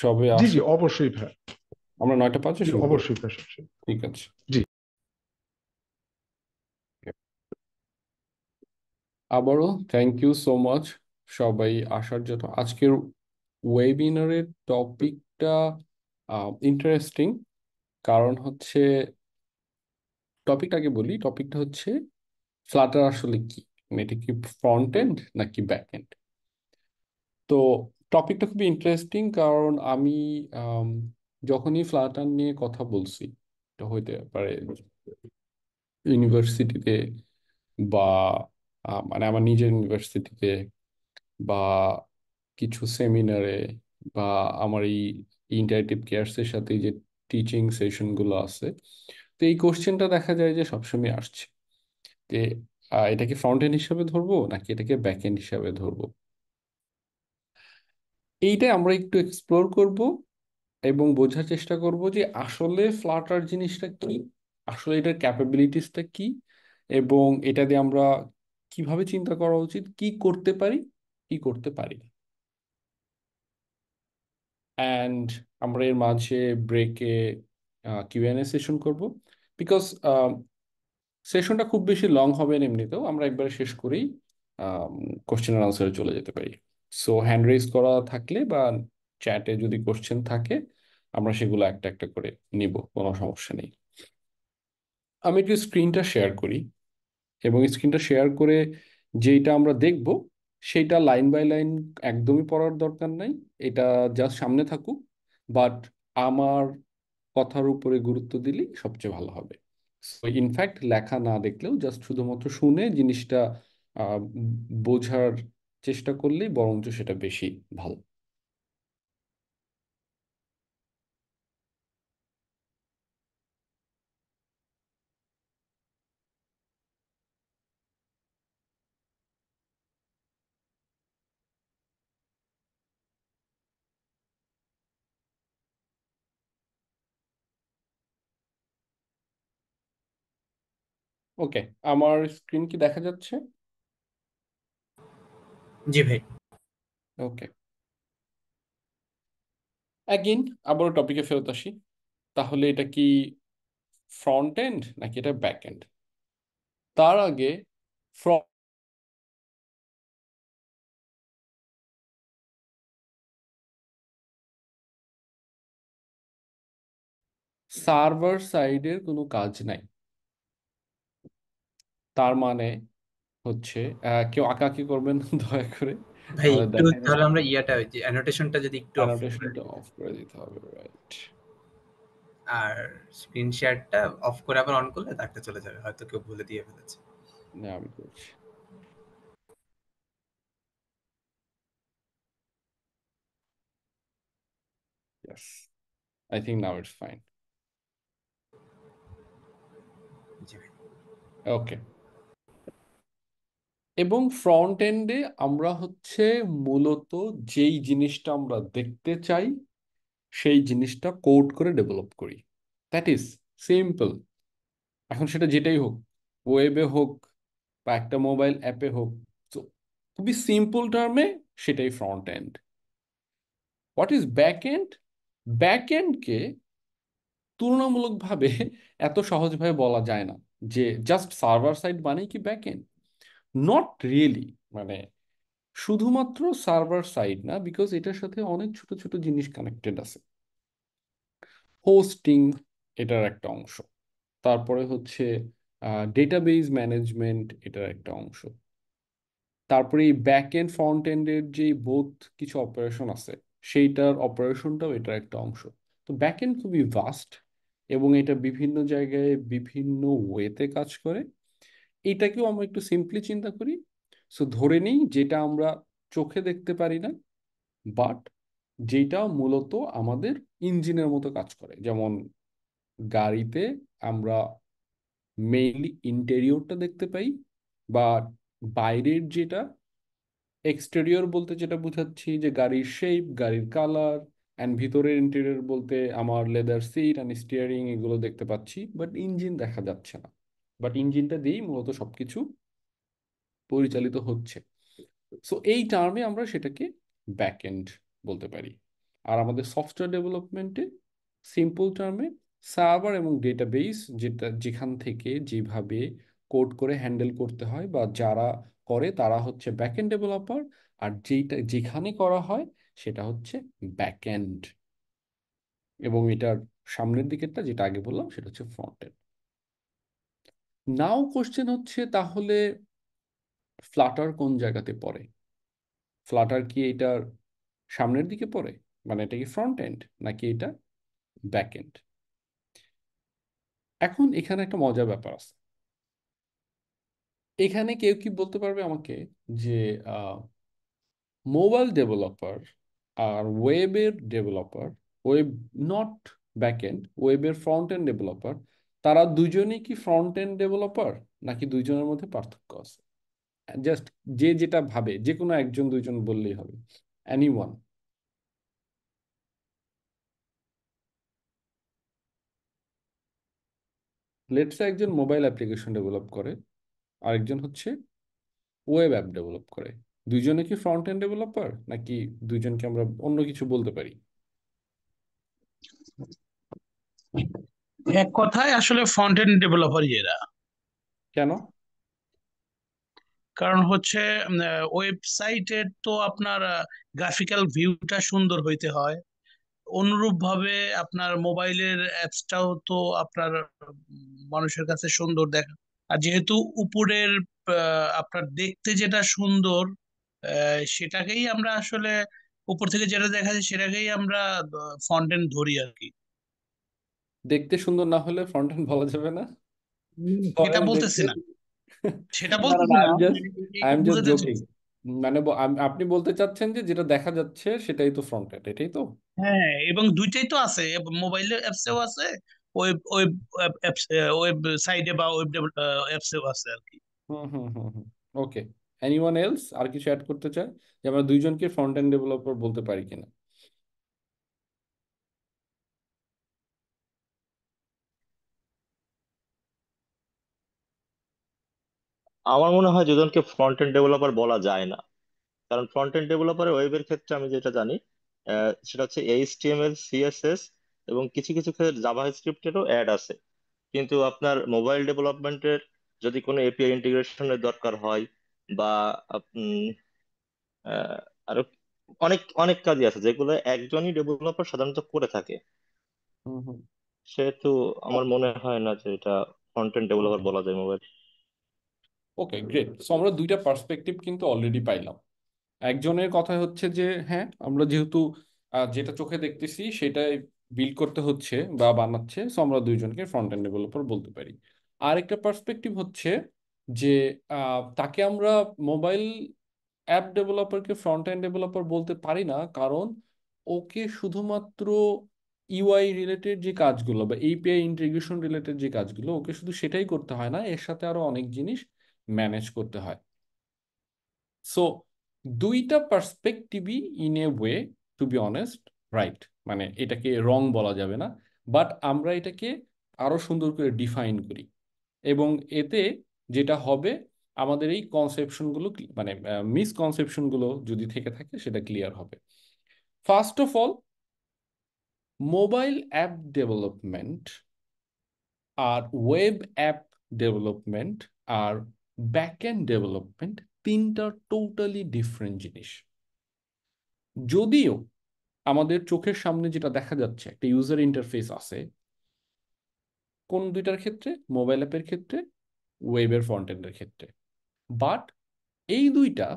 সবে জি জি, আসে। অবশ্যই ভাই। আমরা 9টা 5-এ জি শুরু করবো। অবশ্যই ভাই। ঠিক আছে। জি। আবারও থ্যাংক ইউ সো মাচ সবাই আসার জন্য। আজকের ওয়েবিনারের টপিকটা ইন্টারেস্টিং। কারণ হচ্ছে, টপিকটাকে বলি, টপিকটা হচ্ছে ফ্লাটার আসলে কি, মানে এটা কি ফ্রন্ট এন্ড নাকি ব্যাক এন্ড। তো টপিকটা খুবই ইন্টারেস্টিং, কারণ আমি আম, যখনই ফ্লাটার নিয়ে কথা বলছি, এটা হইতে পারে ইউনিভার্সিটিতে বা মানে আমার নিজের ইউনিভার্সিটিতে, বা কিছু সেমিনারে, বা আমার এই ইন্টারেক্টিভ কেয়ার্সের সাথে এই যে টিচিং সেশনগুলো আছে, তো এই কোশ্চেনটা দেখা যায় যে সবসময় আসছে যে এটাকে ফ্রন্ট এন্ড হিসাবে ধরবো নাকি এটাকে ব্যাক এন্ড হিসাবে ধরবো। এইটাই আমরা একটু এক্সপ্লোর করব এবং বোঝার চেষ্টা করব যে আসলে ফ্লাটার জিনিসটা কি, আসলে এটার ক্যাপাবিলিটিসটা কি, এবং এটা দিয়ে আমরা কিভাবে চিন্তা করা উচিত, কি করতে পারি, কি করতে পারি না। অ্যান্ড আমরা এর মাঝে ব্রেকে কিউএনএ সেশন করব, বিকজ সেশনটা খুব বেশি লং হবে না, এমনিতেও আমরা একবারে শেষ করেই কোশ্চেন আর আনসারে চলে যেতে পারি। সো হ্যান্ড রেজ করা থাকলে বা চ্যাটে যদি কোশ্চেন থাকে, আমরা সেগুলো একটা একটা করে নিব, কোনো সমস্যা নেই। আমি একটু স্ক্রিনটা শেয়ার করি, এবং স্ক্রিনটা শেয়ার করে যেইটা আমরা দেখব সেইটা লাইন বাই লাইন একদমই পড়ার দরকার নাই। এটা জাস্ট সামনে থাকুক, বাট আমার কথার উপরে গুরুত্ব দিলেই সবচেয়ে ভালো হবে। ইনফ্যাক্ট লেখা না দেখলেও জাস্ট শুধুমাত্র শুনে জিনিসটা আহ, বোঝার চেষ্টা করলেই বরঞ্চ সেটা বেশি ভালো। ওকে, আমার স্ক্রিন কি দেখা যাচ্ছে? জি ভাই। ওকে, অ্যাগেন আবারও টপিকে ফেরত আসি। তাহলে এটা কি ফ্রন্ট এন্ড নাকি এটা ব্যাক এন্ড? তার আগে, সার্ভার সাইডের কোনো কাজ নাই। তার মানে হচ্ছে, কেউ আঁকাআঁকি করবেন না দয়া করে, ভাই আমাদের একটু দেখা তাহলে যাচ্ছে। আমরা ইয়াটা ওই যে অ্যানোটেশনটা যদি একটু অফ করে অ্যানোটেশনটা দিই, অফ করে দিতে হবে, রাইট? আর স্ক্রিন শেয়ারটা অফ করে আবার অন করলে তারটা চলে যাবে, হয়তো কেউ ভুলে দিয়ে ফেলেছে। না, আমি করছি। Yes, I think now it's fine. জি ভাই। ওকে, এবং ফ্রন্ট এন্ডে আমরা হচ্ছে মূলত যেই জিনিসটা আমরা দেখতে চাই সেই জিনিসটা কোড করে ডেভেলপ করি। That is simple. এখন সেটা যেটাই হোক, ওয়েবে হোক বা একটা মোবাইল অ্যাপে হোক, তো খুবই সিম্পল টার্মে সেটাই front end. What is back end? Back এন্ডকে তুলনামূলকভাবে এত সহজভাবে বলা যায় না যে জাস্ট সার্ভার সাইড মানেই কি ব্যাক এন্ড। নট রিয়েলি, মানে শুধুমাত্র সার্ভার সাইড না, বিকজ এটার সাথে অনেক ছোট ছোট জিনিস কানেক্টেড আছে। হোস্টিং এটার একটা অংশ, তারপরে হচ্ছে ডেটাবেজ ম্যানেজমেন্ট এটার একটা অংশ, তারপরে এই ব্যাক এন্ড ফ্রন্ট এন্ডের যে বোথ কিছু অপারেশন আছে সেইটার অপারেশনটাও এটার একটা অংশ। তো ব্যাক এন্ড খুবই ভাস্ট, এবং এটা বিভিন্ন জায়গায় বিভিন্ন ওয়েতে কাজ করে। এটাকেও আমরা একটু সিম্পলি চিন্তা করি। সো ধরে নিই যেটা আমরা চোখে দেখতে পারি না, বাট যেটা মূলত আমাদের ইঞ্জিনের মতো কাজ করে। যেমন গাড়িতে আমরা মেইনলি ইন্টেরিয়রটা দেখতে পাই, বা বাইরের যেটা এক্সটেরিয়র বলতে যেটা বোঝাচ্ছি যে গাড়ির শেপ, গাড়ির কালার, অ্যান্ড ভিতরের ইন্টেরিয়র বলতে আমার লেদার সিট অ্যান্ড স্টিয়ারিং, এগুলো দেখতে পাচ্ছি, বাট ইঞ্জিন দেখা যাচ্ছে না। বাট ইঞ্জিনটা দিয়েই মূলত সবকিছু পরিচালিত হচ্ছে। সো এই টার্মে আমরা সেটাকে ব্যাক এন্ড বলতে পারি। আর আমাদের সফটওয়্যার ডেভেলপমেন্টে সিম্পল টার্মে সার্ভার এবং ডেটাবেস, যেটা যেখান থেকে যেভাবে কোড করে হ্যান্ডেল করতে হয় বা যারা করে তারা হচ্ছে ব্যাকএন্ড ডেভেলপার, আর যেখানে করা হয় সেটা হচ্ছে ব্যাকএন্ড। এবং এটার সামনের দিকেরটা যেটা আগে বললাম সেটা হচ্ছে ফ্রন্ট এন্ড। নাও কোশ্চেন হচ্ছে তাহলে ফ্লাটার কোন জায়গাতে পড়ে? ফ্লাটার কি এটার সামনের দিকে পড়ে, মানে এটা কি ফ্রন্ট এন্ড নাকি এটা ব্যাক এন্ড? এখন এখানে একটা মজার ব্যাপার আছে। এখানে কেউ কি বলতে পারবে আমাকে যে মোবাইল ডেভেলপার আর ওয়েবের developer, web not back end, ওয়েবের ফ্রন্ট এন্ড ডেভেলপার, তারা দুজনেই কি ফ্রন্ট এন্ড ডেভেলপার নাকি দুইজনের মধ্যে পার্থক্য আছে? জাস্ট যে যেটা ভাবে যে কোনো একজন দুইজন বললেই হবে, এনিওয়ান। লেটস একজন মোবাইল অ্যাপ্লিকেশন ডেভেলপ করে, আরেকজন হচ্ছে ওয়েব অ্যাপ ডেভেলপ করে। দুইজনে কি ফ্রন্ট এন্ড ডেভেলপার নাকি দুইজনকে আমরা অন্য কিছু বলতে পারি? এক কথায় আসলে ফ্রন্ট এন্ড ডেভেলপারই এরা। কেন? কারণ হচ্ছে ওয়েবসাইটের তো আপনার গ্রাফিক্যাল ভিউটা সুন্দর হইতে হয়, অনুরূপ ভাবে আপনার মোবাইলের অ্যাপসটাও তো আপনার মানুষের কাছে সুন্দর দেখা। আর যেহেতু উপরের আপনার দেখতে যেটা সুন্দর, সেটাকেই আমরা আসলে উপর থেকে যেটা দেখা যায় সেটাকেই আমরা ফ্রন্ট এন্ড ধরি আর কি। দেখতে সুন্দর না হলে ফ্রন্ট এন্ড বলা যাবে না? সেটা ধরেন দেখতে বলতেছি না, সেটা না না বলতেছি আই না, এম জাস্ট আই এইটা এম জাস্ট বোঝাতে জোকিং। চাচ্ছি। মানে আপনি বলতে চাচ্ছেন যে যেটা দেখা যাচ্ছে সেটাই তো ফ্রন্ট এন্ড, এটাই তো? হ্যাঁ, এবং দুইটাই তো আছে, মোবাইলের অ্যাপসেও আছে, ওয়েব ওয়েব অ্যাপস, ওয়েব সাইডে বা ওয়েব অ্যাপসেও আছে আর কি। হুম হুম হুম হুম। ওকে। এনিওয়ান এলস আর কিছু অ্যাড করতে চায় যে আমরা দুইজনকে ফ্রন্ট এন্ড ডেভেলপার বলতে পারি কিনা? আমার মনে হয় দুজনকে ফ্রন্ট এন্ড ডেভেলপার বলা যায় না। কারণ ফ্রন্ট এন্ড ডেভেলপারের ওয়েবের ক্ষেত্রে আমি যেটা জানি, সেটা হচ্ছে এইচটিএমএল, সিএসএস এবং কিছু কিছু ক্ষেত্রে জাভা স্ক্রিপ্টেরও অ্যাড আছে। কিন্তু আপনার মোবাইল ডেভেলপমেন্টের যদি কোনো এপিআই ইন্টিগ্রেশনের দরকার হয় বা উম, আরো অনেক অনেক কাজই আছে যেগুলো একজনই ডেভেলপার সাধারণত করে থাকে। হুম হুম। সেহেতু আমার মনে হয় না যে এটা ফ্রন্ট এন্ড ডেভেলপার ওকে বলা যায় মোবাইল। Okay great. সো আমরা দুইটা পার্সপেক্টিভ কিন্তু অলরেডি পাইলাম। একজনের কথা হচ্ছে যে হ্যাঁ, আমরা যেহেতু যেটা চোখে দেখতেছি সেটাই বিল্ড করতে হচ্ছে বা বানাচ্ছে, সো আমরা দুইজনকে ফ্রন্ট এন্ড ডেভেলপার বলতে পারি। আরেকটা পার্সপেক্টিভ হচ্ছে যে তাকে আমরা মোবাইল অ্যাপ ডেভেলপারকে ফ্রন্ট এন্ড ডেভেলপার বলতে পারি না, কারণ ওকে শুধুমাত্র ইউআই রিলেটেড যে কাজগুলো বা এপিআই ইন্টিগ্রেশন রিলেটেড যে কাজগুলো, ওকে শুধু সেটাই করতে হয় না, এর সাথে আরো অনেক জিনিস ম্যানেজ করতে হয়। সো দুইটা পার্সপেক্টিভই in a way, to be honest, right. মানে এটাকে রং বলা যাবে না, বাট আমরা এটাকে আরো সুন্দর করে ডিফাইন করি। এবং এতে যেটা হবে, আমাদের এই কনসেপশনগুলো মানে মিসকনসেপশনগুলো যদি থেকে থাকে সেটা ক্লিয়ার হবে। First of all, mobile app development আর ওয়েব অ্যাপ ডেভেলপমেন্ট আর ব্যাকএন্ড ডেভেলপমেন্ট তিনটা টোটালি ডিফারেন্ট জিনিস। যদিও আমাদের চোখের সামনে যেটা দেখা যাচ্ছে একটা ইউজার ইন্টারফেস আছে, কোন দুইটার ক্ষেত্রে? মোবাইল অ্যাপের ক্ষেত্রে, ওয়েবের ফ্রন্ট এন্ডের ক্ষেত্রে। বাট এই দুইটা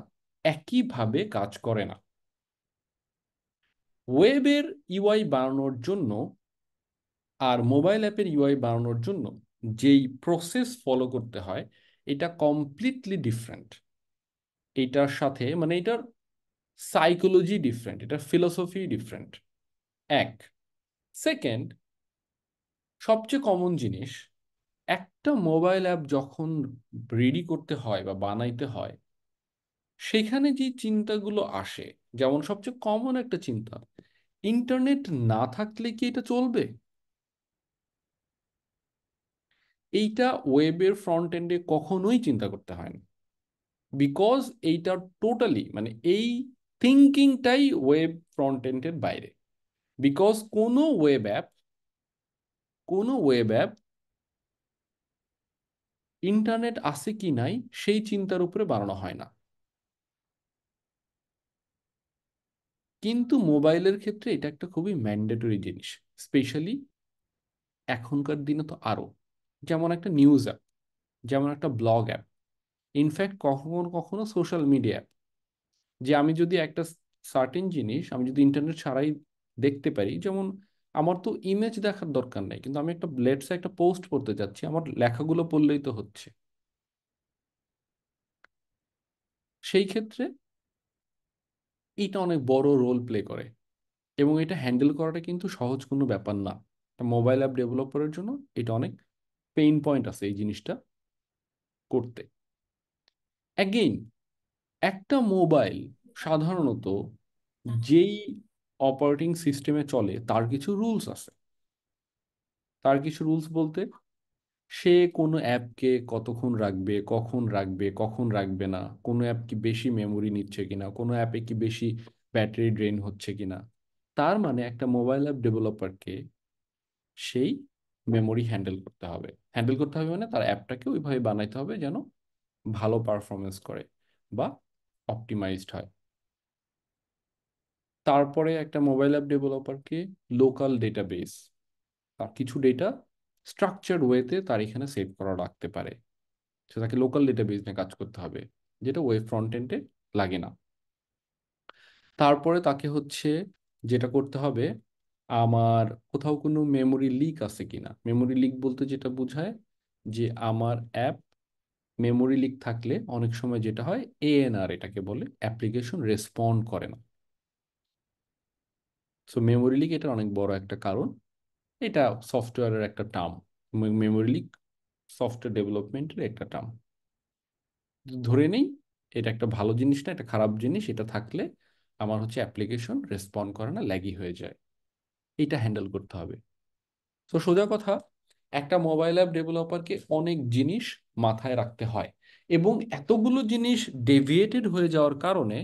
একইভাবে কাজ করে না। ওয়েবের ইউআই বানানোর জন্য আর মোবাইল অ্যাপের ইউআই বানানোর জন্য যেই প্রসেস ফলো করতে হয়, এটা কমপ্লিটলি ডিফারেন্ট। এটার সাথে মানে এটার সাইকোলজি ডিফারেন্ট, এটার ফিলোসফি ডিফারেন্ট। এক। সেকেন্ড, সবচেয়ে কমন জিনিস, একটা মোবাইল অ্যাপ যখন রেডি করতে হয় বা বানাইতে হয়, সেখানে যে চিন্তাগুলো আসে, যেমন সবচেয়ে কমন একটা চিন্তা, ইন্টারনেট না থাকলে কি এটা চলবে? এইটা ওয়েবের ফ্রন্ট এন্ডে কখনোই চিন্তা করতে হয় না, বিকজ এইটা টোটালি মানে এই থিঙ্কিংটাই ওয়েব ফ্রন্ট এন্ডের বাইরে। বিকজ কোনো ওয়েব অ্যাপ ইন্টারনেট আছে কি নাই সেই চিন্তার উপরে বানানো হয় না। কিন্তু মোবাইলের ক্ষেত্রে এটা একটা খুবই ম্যান্ডেটরি জিনিস, স্পেশালি এখনকার দিনে তো আরো। যেমন একটা নিউজ অ্যাপ, যেমন একটা ব্লগ অ্যাপ, ইনফ্যাক্ট কখনো কখনো সোশ্যাল মিডিয়া অ্যাপ। যে আমি যদি একটা সার্টেন জিনিস আমি যদি ইন্টারনেট ছাড়াই দেখতে পারি, যেমন আমার তো ইমেজ দেখার দরকার নেই, কিন্তু আমি একটা লেটসে একটা পোস্ট করতে যাচ্ছি, আমার লেখাগুলো পড়লেই তো হচ্ছে। সেই ক্ষেত্রে এটা অনেক বড় রোল প্লে করে, এবং এটা হ্যান্ডেল করাটা কিন্তু সহজ কোনো ব্যাপার না। মোবাইল অ্যাপ ডেভেলপারের জন্য এটা অনেক পেইন পয়েন্ট আছে এই জিনিসটা করতে। অ্যাগেইন, একটা মোবাইল সাধারণত যেই অপারেটিং সিস্টেমে চলে তার কিছু রুলস আছে। তার কিছু রুলস বলতে, সে কোনো অ্যাপকে কতক্ষণ রাখবে, কখন রাখবে, কখন রাখবে না, কোনো অ্যাপ কি বেশি মেমোরি নিচ্ছে কিনা, কোনো অ্যাপে কি বেশি ব্যাটারি ড্রেন হচ্ছে কিনা। তার মানে একটা মোবাইল অ্যাপ ডেভেলপারকে সেই মেমোরি হ্যান্ডেল করতে হবে মানে তার অ্যাপটাকে ওইভাবে বানাইতে হবে যেন ভালো পারফরমেন্স করে বা অপটিমাইজড হয়। তারপরে একটা মোবাইল অ্যাপ ডেভেলপারকে লোকাল ডেটাবেস, তার কিছু ডেটা স্ট্রাকচার্ড ওয়েতে তার এখানে সেভ করা রাখতে পারে, সে তাকে লোকাল ডেটাবেস নিয়ে কাজ করতে হবে, যেটা ওয়েব ফ্রন্ট এন্ডে লাগে না। তারপরে তাকে হচ্ছে যেটা করতে হবে, আমার কোথাও কোনো মেমোরি লিক আছে কিনা। মেমোরি লিক বলতে যেটা বোঝায় যে আমার অ্যাপ মেমোরি লিক থাকলে অনেক সময় যেটা হয়, এএনআর এটাকে বলে, অ্যাপ্লিকেশন রেসপন্ড করে না। সো মেমোরি লিক এটার অনেক বড় একটা কারণ। এটা সফটওয়্যারের একটা টার্ম, মেমোরি লিক সফটওয়্যার ডেভেলপমেন্টের একটা টার্ম। ধরে নেই এটা একটা ভালো জিনিস না, এটা খারাপ জিনিস। এটা থাকলে আমার হচ্ছে অ্যাপ্লিকেশন রেসপন্ড করে না, ল্যাগি হয়ে যায়। এটা হ্যান্ডেল করতে হবে। তো সোজা কথা, একটা মোবাইল অ্যাপ ডেভেলপারকে অনেক জিনিস মাথায় রাখতে হয়, এবং এতগুলো জিনিস ডেভিয়েটেড হয়ে যাওয়ার কারণে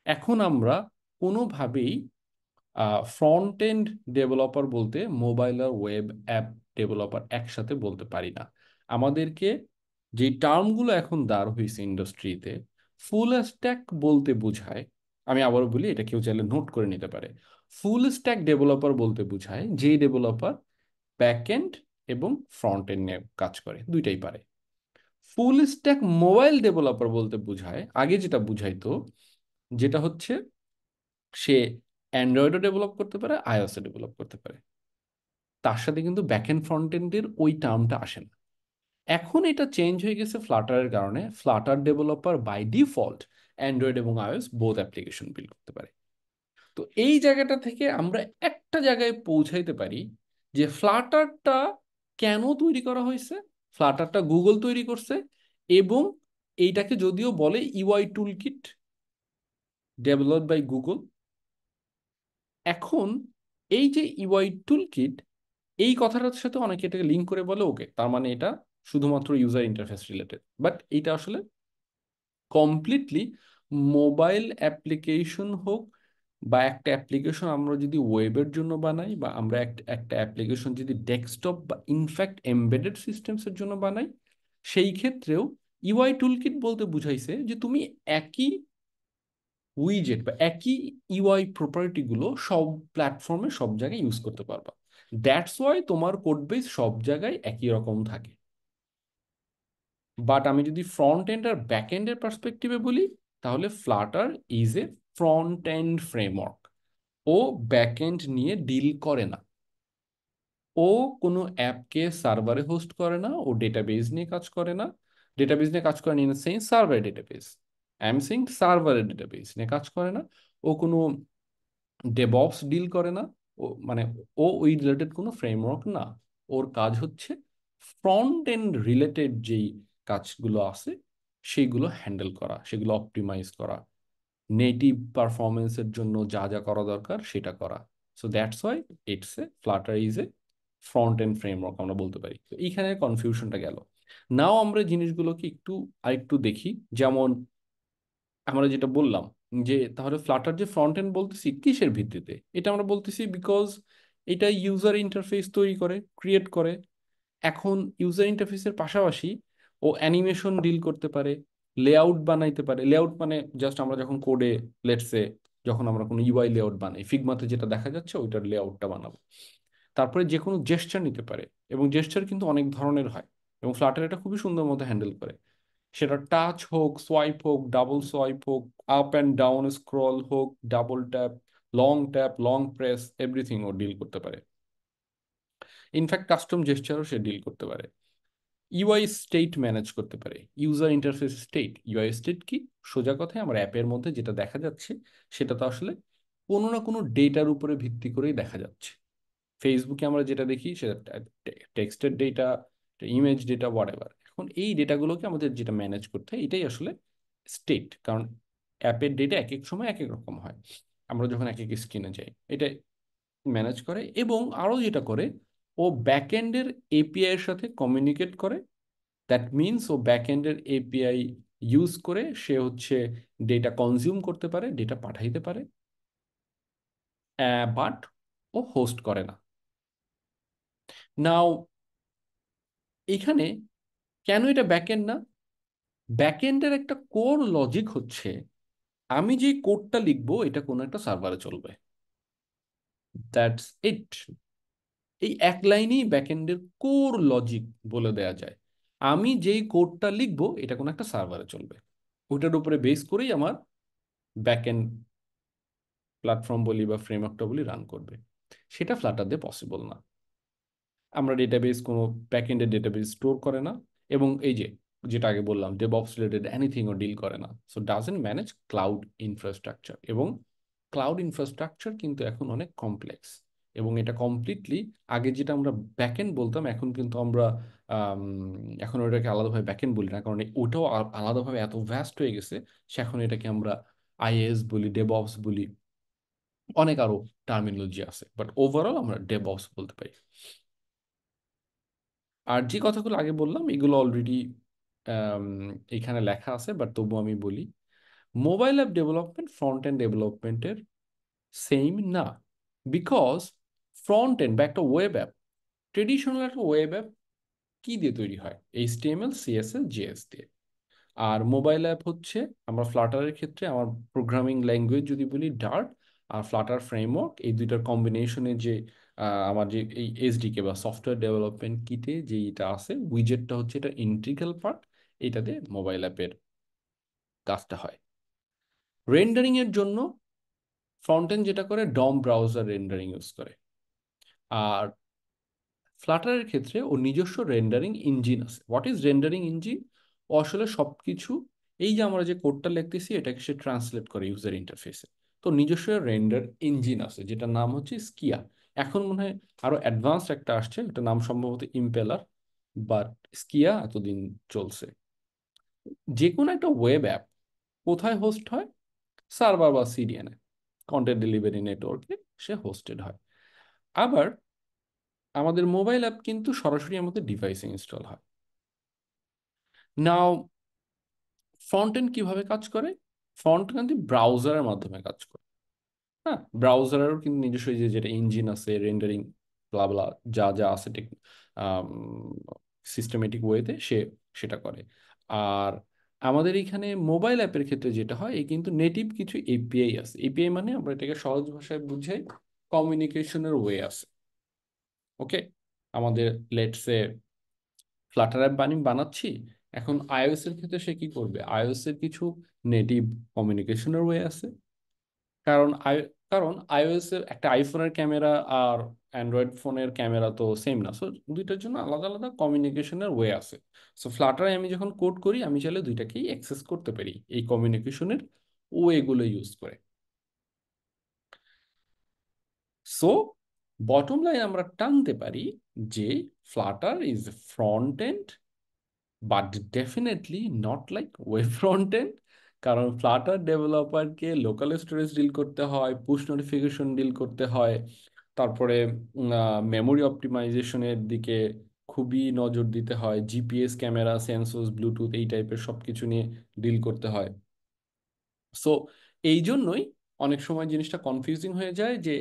এখন আমরা কোনোভাবেই ফ্রন্ট এন্ড ডেভেলপার বলতে মোবাইল আর ওয়েব অ্যাপ ডেভেলপার একসাথে বলতে পারি না। আমাদেরকে যে টার্মগুলো এখন দাঁড় হয়েছে ইন্ডাস্ট্রিতে, ফুল স্ট্যাক বলতে বোঝায়, আমি আবারও বলি, এটা কেউ চাইলে নোট করে নিতে পারে। ফুল স্ট্যাক ডেভেলপার বলতে বোঝায় যে ডেভেলপার ব্যাক এন্ড এবং ফ্রন্ট এন্ড নিয়ে কাজ করে, দুইটাই পারে। ফুল স্ট্যাক মোবাইল ডেভেলপার বলতে বোঝায়, আগে যেটা বুঝাইতো, যেটা হচ্ছে সে অ্যান্ড্রয়েডও ডেভেলপ করতে পারে, আইওএসও ডেভেলপ করতে পারে। তার সাথে কিন্তু ব্যাক এন্ড ফ্রন্ট এন্ডের ওই টার্মটা আসে না। এখন এটা চেঞ্জ হয়ে গেছে ফ্লাটারের কারণে। Flutter developer by default Android এবং আইওএস বোথ অ্যাপ্লিকেশন বিল্ড করতে পারে। তো এই জায়গাটা থেকে আমরা একটা জায়গায় পৌঁছাইতে পারি যে ফ্লাটারটা কেন তৈরি করা হয়েছে। ফ্লাটারটা গুগল তৈরি করছে, এবং এইটাকে যদিও বলে UI tool kit developed by Google. এখন এই যে ইউআই টুল কিট, এই কথাটার সাথে অনেকে এটাকে লিঙ্ক করে বলে ওকে তার মানে এটা শুধুমাত্র ইউজার ইন্টারফেস রিলেটেড, বাট এটা আসলে কমপ্লিটলি মোবাইল অ্যাপ্লিকেশন হোক বা একটা অ্যাপ্লিকেশন আমরা যদি ওয়েবের জন্য বানাই, বা আমরা একটা অ্যাপ্লিকেশন যদি ডেস্কটপ বা ইনফ্যাক্ট এমবেডেড সিস্টেমসের জন্য বানাই, সেই ক্ষেত্রেও ইউআই টুলকিট বলতে বুঝাইছে যে তুমি একই উইজেট বা একই ইউআই প্রপার্টি গুলো সব প্ল্যাটফর্মে সব জায়গায় ইউজ করতে পারবা। দ্যাটস ওয়াই তোমার কোড বেস সব জায়গায় একই রকম থাকে। বাট আমি যদি ফ্রন্ট এন্ড আর ব্যাক এন্ডের পার্সপেক্টিভে বলি, তাহলে Flutter is a front end framework. ও ব্যাক এন্ড নিয়ে ডিল করে না। ও কোনো অ্যাপকে সার্ভারে হোস্ট করে না, ও ডেটাবেজ নিয়ে কাজ করে না। ডেটাবেজ নিয়ে কাজ করে না in sense server database, I am saying সার্ভারের ডেটাবেজ নিয়ে কাজ করে না। ও কোনো ডেভঅপস ডিল করে না। ও মানে ও ওই রিলেটেড কোনো ফ্রেমওয়ার্ক না। ওর কাজ হচ্ছে ফ্রন্ট এন্ড রিলেটেড যেই কাজগুলো আছে সেইগুলো হ্যান্ডেল করা, সেগুলো অপটিমাইজ করা, নেটিভ পারফরমেন্সের জন্য যা যা করা দরকার সেটা করা। So that's why Flutter is a front end framework আমরা বলতে পারি। তো এইখানে কনফিউশনটা গেল। নাও আমরা জিনিসগুলোকে আরেকটু দেখি। যেমন আমরা যেটা বললাম যে তাহলে ফ্লাটার যে ফ্রন্ট এন্ড বলতেছি কিসের ভিত্তিতে, এটা আমরা বলতেছি বিকজ এটা ইউজার ইন্টারফেস তৈরি করে, ক্রিয়েট করে। এখন ইউজার ইন্টারফেসের পাশাপাশি ও অ্যানিমেশন ডিল করতে পারে, লেআউট বানাইতে পারে। লেআউট মানে জাস্ট আমরা যখন কোডে, লেটসে যখন আমরা কোনো ইউআই লেআউট বানাই, ফিগমাতে যেটা দেখা যাচ্ছে ওইটার লেআউটটা বানাবো। তারপরে যে কোনো জেস্চার নিতে পারে, এবং জেস্চার কিন্তু অনেক ধরনের হয়, এবং ফ্লাটার এটা খুবই সুন্দর মতো হ্যান্ডেল করে। সেটা টাচ হোক, সোয়াইপ হোক, ডাবল সোয়াইপ হোক, আপ অ্যান্ড ডাউন স্ক্রল হোক, double tap, long press, everything ও ডিল করতে পারে। ইনফ্যাক্ট কাস্টম জেস্চারও সে ডিল করতে পারে। ইউআই স্টেট ম্যানেজ করতে পারে। User interface state, UI state কি? সোজা কথায় আমার অ্যাপের মধ্যে যেটা দেখা যাচ্ছে সেটা তো আসলে কোনো না কোনো ডেটার উপরে ভিত্তি করেই দেখা যাচ্ছে। ফেসবুকে আমরা যেটা দেখি সেটা টেক্সটের ডেটা, ইমেজ ডেটা, হোয়াটএভার। এখন এই ডেটাগুলোকে আমাদের যেটা ম্যানেজ করতে হয় এটাই আসলে স্টেট, কারণ অ্যাপের ডেটা এক এক সময় এক এক রকম হয়। আমরা যখন এক এক স্ক্রিনে যাই এটা ম্যানেজ করে, এবং আরও যেটা করে, ও ব্যাকএন্ডের এপিআই এর সাথে কমিউনিকেট করে। দ্যাট মিনস ও ব্যাকএন্ডের এপিআই ইউজ করে সে হচ্ছে ডেটা কনজিউম করতে পারে, ডেটা পাঠাইতে পারে, বাট ও হোস্ট করে না। নাও এখানে কেন এটা ব্যাকএন্ড না? ব্যাকএন্ডের একটা কোর লজিক হচ্ছে আমি যে কোডটা লিখবো এটা কোনো একটা সার্ভারে চলবে, দ্যাটস ইট। এই এক লাইনেই ব্যাকএন্ডের কোর লজিক বলে দেয়া যায়। আমি যেই কোডটা লিখবো এটা কোনো একটা সার্ভারে চলবে, ওইটার উপরে বেস করেই আমার ব্যাকএন্ড প্ল্যাটফর্ম বলি বা ফ্রেমওয়ার্কটা বলি রান করবে। সেটা ফ্লাটার দিয়ে পসিবল না। আমরা ডেটাবেস কোনো ব্যাকএন্ডের ডেটাবেস স্টোর করে না, এবং এই যে যেটা আগে বললাম ডেভঅপস রিলেটেড এনিথিংও ডিল করে না। So doesn't manage cloud infrastructure. এবং ক্লাউড ইনফ্রাস্ট্রাকচার কিন্তু এখন অনেক কমপ্লেক্স, এবং এটা কমপ্লিটলি, আগে যেটা আমরা ব্যাকএন্ড বলতাম এখন কিন্তু আমরা আম, এখন ওটাকে আলাদাভাবে ব্যাকএন্ড বলি না, কারণ ওটাও আলাদাভাবে এত ভ্যাস্ট হয়ে গেছে। সে এখন এটাকে আমরা আইএস বলি, ডেভঅপস বলি, অনেক আরো টার্মিনোলজি আছে, বাট ওভারঅল আমরা ডেভঅপস বলতে পারি। আর যে কথাগুলো আগে বললাম এগুলো অলরেডি এখানে লেখা আছে, বাট তবু আমি বলি, mobile app development front end ডেভেলপমেন্টের সেম না। বিকজ ফ্রন্ট এন্ড বা একটা ওয়েব অ্যাপ, ট্রেডিশনাল একটা ওয়েব অ্যাপ কি দিয়ে তৈরি হয়? এইচটিএমএল, সিএসএস, জেএস দিয়ে। আর মোবাইল অ্যাপ হচ্ছে, আমরা ফ্লাটারের ক্ষেত্রে আমার প্রোগ্রামিং ল্যাঙ্গুয়েজ যদি বলি ডার্ট, আর ফ্লাটার ফ্রেমওয়ার্ক, এই দুইটার কম্বিনেশনে যে আমার যে এই এসডিকে বা সফটওয়্যার ডেভেলপমেন্ট কিটে যেটা আছে, উইজেটটা হচ্ছে এটা ইন্টিগ্রাল পার্ট। এটাতে মোবাইল অ্যাপের কাজটা হয়। রেন্ডারিং এর জন্য ফ্রন্ট এন্ড যেটা করে ডম ব্রাউজার রেন্ডারিং ইউজ করে। আর ফ্লাটারের ক্ষেত্রে ওর নিজস্ব রেন্ডারিং ইঞ্জিন আছে। What is rendering engine? ও আসলে সবকিছু, এই যে আমরা যে কোডটা লিখতেছি এটাকে সে ট্রান্সলেট করে ইউজার ইন্টারফেসে। তো নিজস্ব রেন্ডার ইঞ্জিন আছে যেটার নাম হচ্ছে স্কিয়া। এখন মনে হয় আরো অ্যাডভান্স একটা আসছে, এটা নাম সম্ভবত ইম্পেলার, বাট স্কিয়া এতদিন চলছে। যে কোনো একটা ওয়েব অ্যাপ কোথায় হোস্ট হয়? সার্ভার বা সিডিএনে, কন্টেন্ট ডেলিভারি নেটওয়ার্কে সে হোস্টেড হয়। আবার আমাদের মোবাইল অ্যাপ কিন্তু সরাসরি আমাদের ডিভাইসে ইনস্টল হয়। নাও ফ্রন্ট এন্ড কিভাবে কাজ করে? ফ্রন্ট কিন্তু ব্রাউজারের মাধ্যমে কাজ করে। হ্যাঁ, ব্রাউজারেরও কিন্তু নিজস্ব যে যেটা ইঞ্জিন আছে, রেন্ডারিং ব্লা ব্লা যা যা আছে সিস্টেমেটিক ওয়েতে সে সেটা করে। আর আমাদের এখানে মোবাইল অ্যাপের ক্ষেত্রে যেটা হয়, এই কিন্তু নেটিভ কিছু এপিআই আছে। এপিআই মানে আমরা এটাকে সহজ ভাষায় বুঝাই, কমিউনিকেশনের ওয়ে আছে। ওকে, আমাদের লেটসে ফ্লাটার অ্যাপ বানাচ্ছি, এখন আইওএস এর ক্ষেত্রে সে কি করবে? আইওএস এর কিছু নেটিভ কমিউনিকেশনের ওয়ে আছে। কারণ কারণ আইওএস এর একটা আইফোনের ক্যামেরা আর অ্যান্ড্রয়েড ফোনের ক্যামেরা তো সেম না, সো দুইটার জন্য আলাদা আলাদা কমিউনিকেশনের ওয়ে আছে। সো ফ্লাটারে আমি যখন কোড করি আমি চাইলে দুইটাকেই অ্যাক্সেস করতে পারি এই কমিউনিকেশনের ওয়েগুলো ইউজ করে। সো বটম লাইন আমরা টানতে পারি যে Flutter is front end, but definitely not like web front end. কারণ ফ্লাটার ডেভেলপারকে লোকাল স্টোরেজ ডিল করতে হয়, পুশ নোটিফিকেশন ডিল করতে হয়, তারপরে মেমোরি অপটিমাইজেশনের দিকে খুবই নজর দিতে হয়, জিপিএস, ক্যামেরা, সেন্সর্স, ব্লুটুথ, এই টাইপের সব কিছু নিয়ে ডিল করতে হয়। সো এই জন্যই অনেক সময় জিনিসটা কনফিউজিং হয়ে যায় যে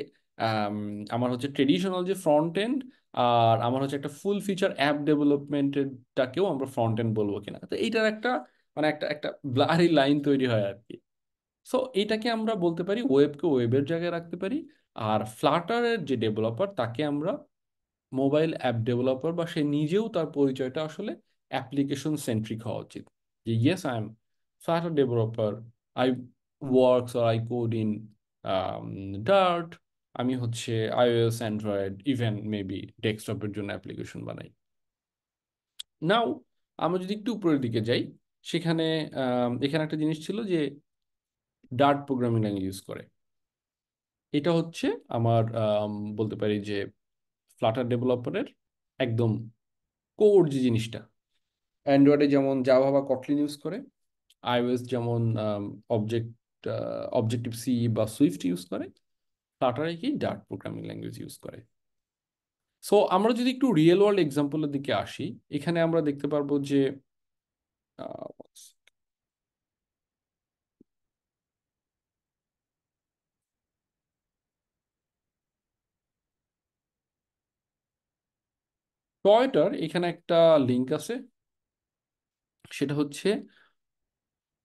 আম, আমার হচ্ছে ট্রেডিশনাল যে ফ্রন্ট এন্ড আর আমার হচ্ছে একটা ফুল ফিচার অ্যাপ ডেভেলপমেন্টেরটাকেও আমরা ফ্রন্ট এন্ড বলবো কিনা। তো এইটার একটা মানে একটা একটা ব্লারি লাইন তৈরি হয় আর কি। সো এটাকে আমরা বলতে পারি ওয়েবকে ওয়েবের জায়গায় রাখতে পারি, আর ফ্লাটারের যে ডেভেলপার তাকে আমরা মোবাইল অ্যাপ ডেভেলপার, বা সে নিজেও তার পরিচয়টা আসলে অ্যাপ্লিকেশন সেন্ট্রিক হওয়া উচিত। যে yes I am Flutter developer, I works or I code in Dart, আমি হচ্ছে আইওএস অ্যান্ড্রয়েড ইভেন মেবি ডেস্কটপের জন্য অ্যাপ্লিকেশন বানাই। নাও আমরা যদি একটু উপরের দিকে যাই, সেখানে এখানে একটা জিনিস ছিল যে ডার্ট প্রোগ্রামিং ল্যাঙ্গুয়েজ ইউজ করে। এটা হচ্ছে আমার বলতে পারি যে ফ্লাটার ডেভেলপারের একদম কোর যে জিনিসটা। অ্যান্ড্রয়েডে যেমন জাভা বা কটলিন ইউজ করে, আইওএস যেমন অবজেক্ট অবজেক্টিভ সি বা সুইফট ইউজ করে, ফ্লাটারে কি ডার্ট প্রোগ্রামিং ল্যাঙ্গুয়েজ ইউজ করে। সো আমরা যদি একটু রিয়েল ওয়ার্ল্ড এক্সাম্পলের দিকে আসি, এখানে আমরা দেখতে পারবো যে টয়টার এখানে একটা লিঙ্ক আছে, সেটা হচ্ছে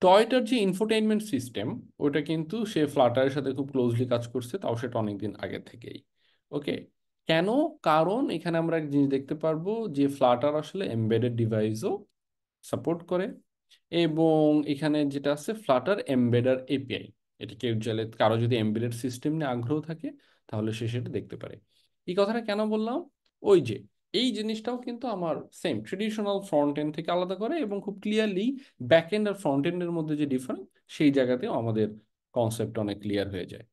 টয়টার যে ইনফোটেইনমেন্ট সিস্টেম, ওটা কিন্তু সে ফ্লাটারের সাথে খুব ক্লোজলি কাজ করছে, তাও সেটা অনেকদিন আগে থেকেই। ওকে, কেন? কারণ এখানে আমরা এক জিনিস দেখতে পারবো যে ফ্লাটার আসলে এমবেডেড ডিভাইসও সাপোর্ট করে, এবং এখানে যেটা আছে ফ্লাটার এমবেডার এপিআই, এটা কেউ চাইলে কারো যদি এমবেডেড সিস্টেম নিয়ে আগ্রহ থাকে তাহলে সে সেটা দেখতে পারে। এই কথাটা কেন বললাম? ওই যে এই জিনিসটাও কিন্তু আমার সেম ট্রেডিশনাল ফ্রন্ট এন্ড থেকে আলাদা করে, এবং খুব ক্লিয়ারলি ব্যাক এন্ড আর ফ্রন্ট এন্ডের মধ্যে যে ডিফারেন্স, সেই জায়গাতেও আমাদের কনসেপ্ট অনেক ক্লিয়ার হয়ে যায়।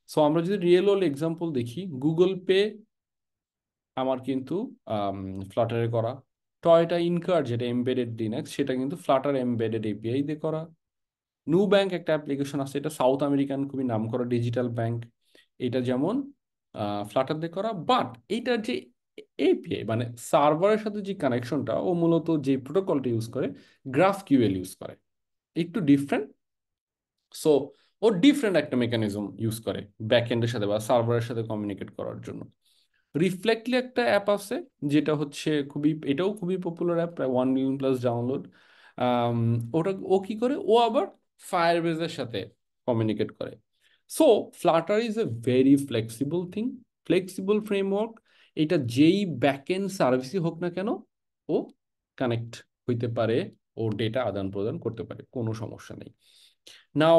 সো আমরা যদি রিয়েল ওয়ার্ল্ড এক্সাম্পল দেখি, গুগল পে আমার কিন্তু ফ্লাটারে করা, টয়টা ইনকার যেটা এমবেডেড লিনাক্স সেটা কিন্তু ফ্লাটার এমবেডেড এপিআই দিয়ে করা, নু ব্যাংক একটা অ্যাপ্লিকেশন আছে, এটা সাউথ আমেরিকান খুবই নামকরা ডিজিটাল ব্যাংক, এটা যেমন ফ্লাটার দিয়ে করা, বাট এইটার যে এপিআই মানে সার্ভারের সাথে যে কানেকশনটা, ও মূলত যে প্রোটোকলটা ইউজ করে গ্রাফ কিউএল ইউজ করে, একটু ডিফারেন্ট। সো ও ডিফারেন্ট একটা মেকানিজম ইউজ করে ব্যাক এন্ডের সাথে বা সার্ভারের সাথে কমিউনিকেট করার জন্য। রিফ্লেক্টলি একটা অ্যাপ আছে, যেটা হচ্ছে খুবই, এটাও খুবই পপুলার অ্যাপ, প্রায় 1 মিলিয়ন প্লাস ডাউনলোড। ওটা ও কি করে, ও আবার ফায়ারবেজের সাথে কমিউনিকেট করে। So Flutter is a very flexible thing, flexible framework. এটা যেই ব্যাকএন্ড সার্ভিসই হোক না কেন, ও কানেক্ট হইতে পারে, ও ডেটা আদান প্রদান করতে পারে, কোনো সমস্যা নেই। নাও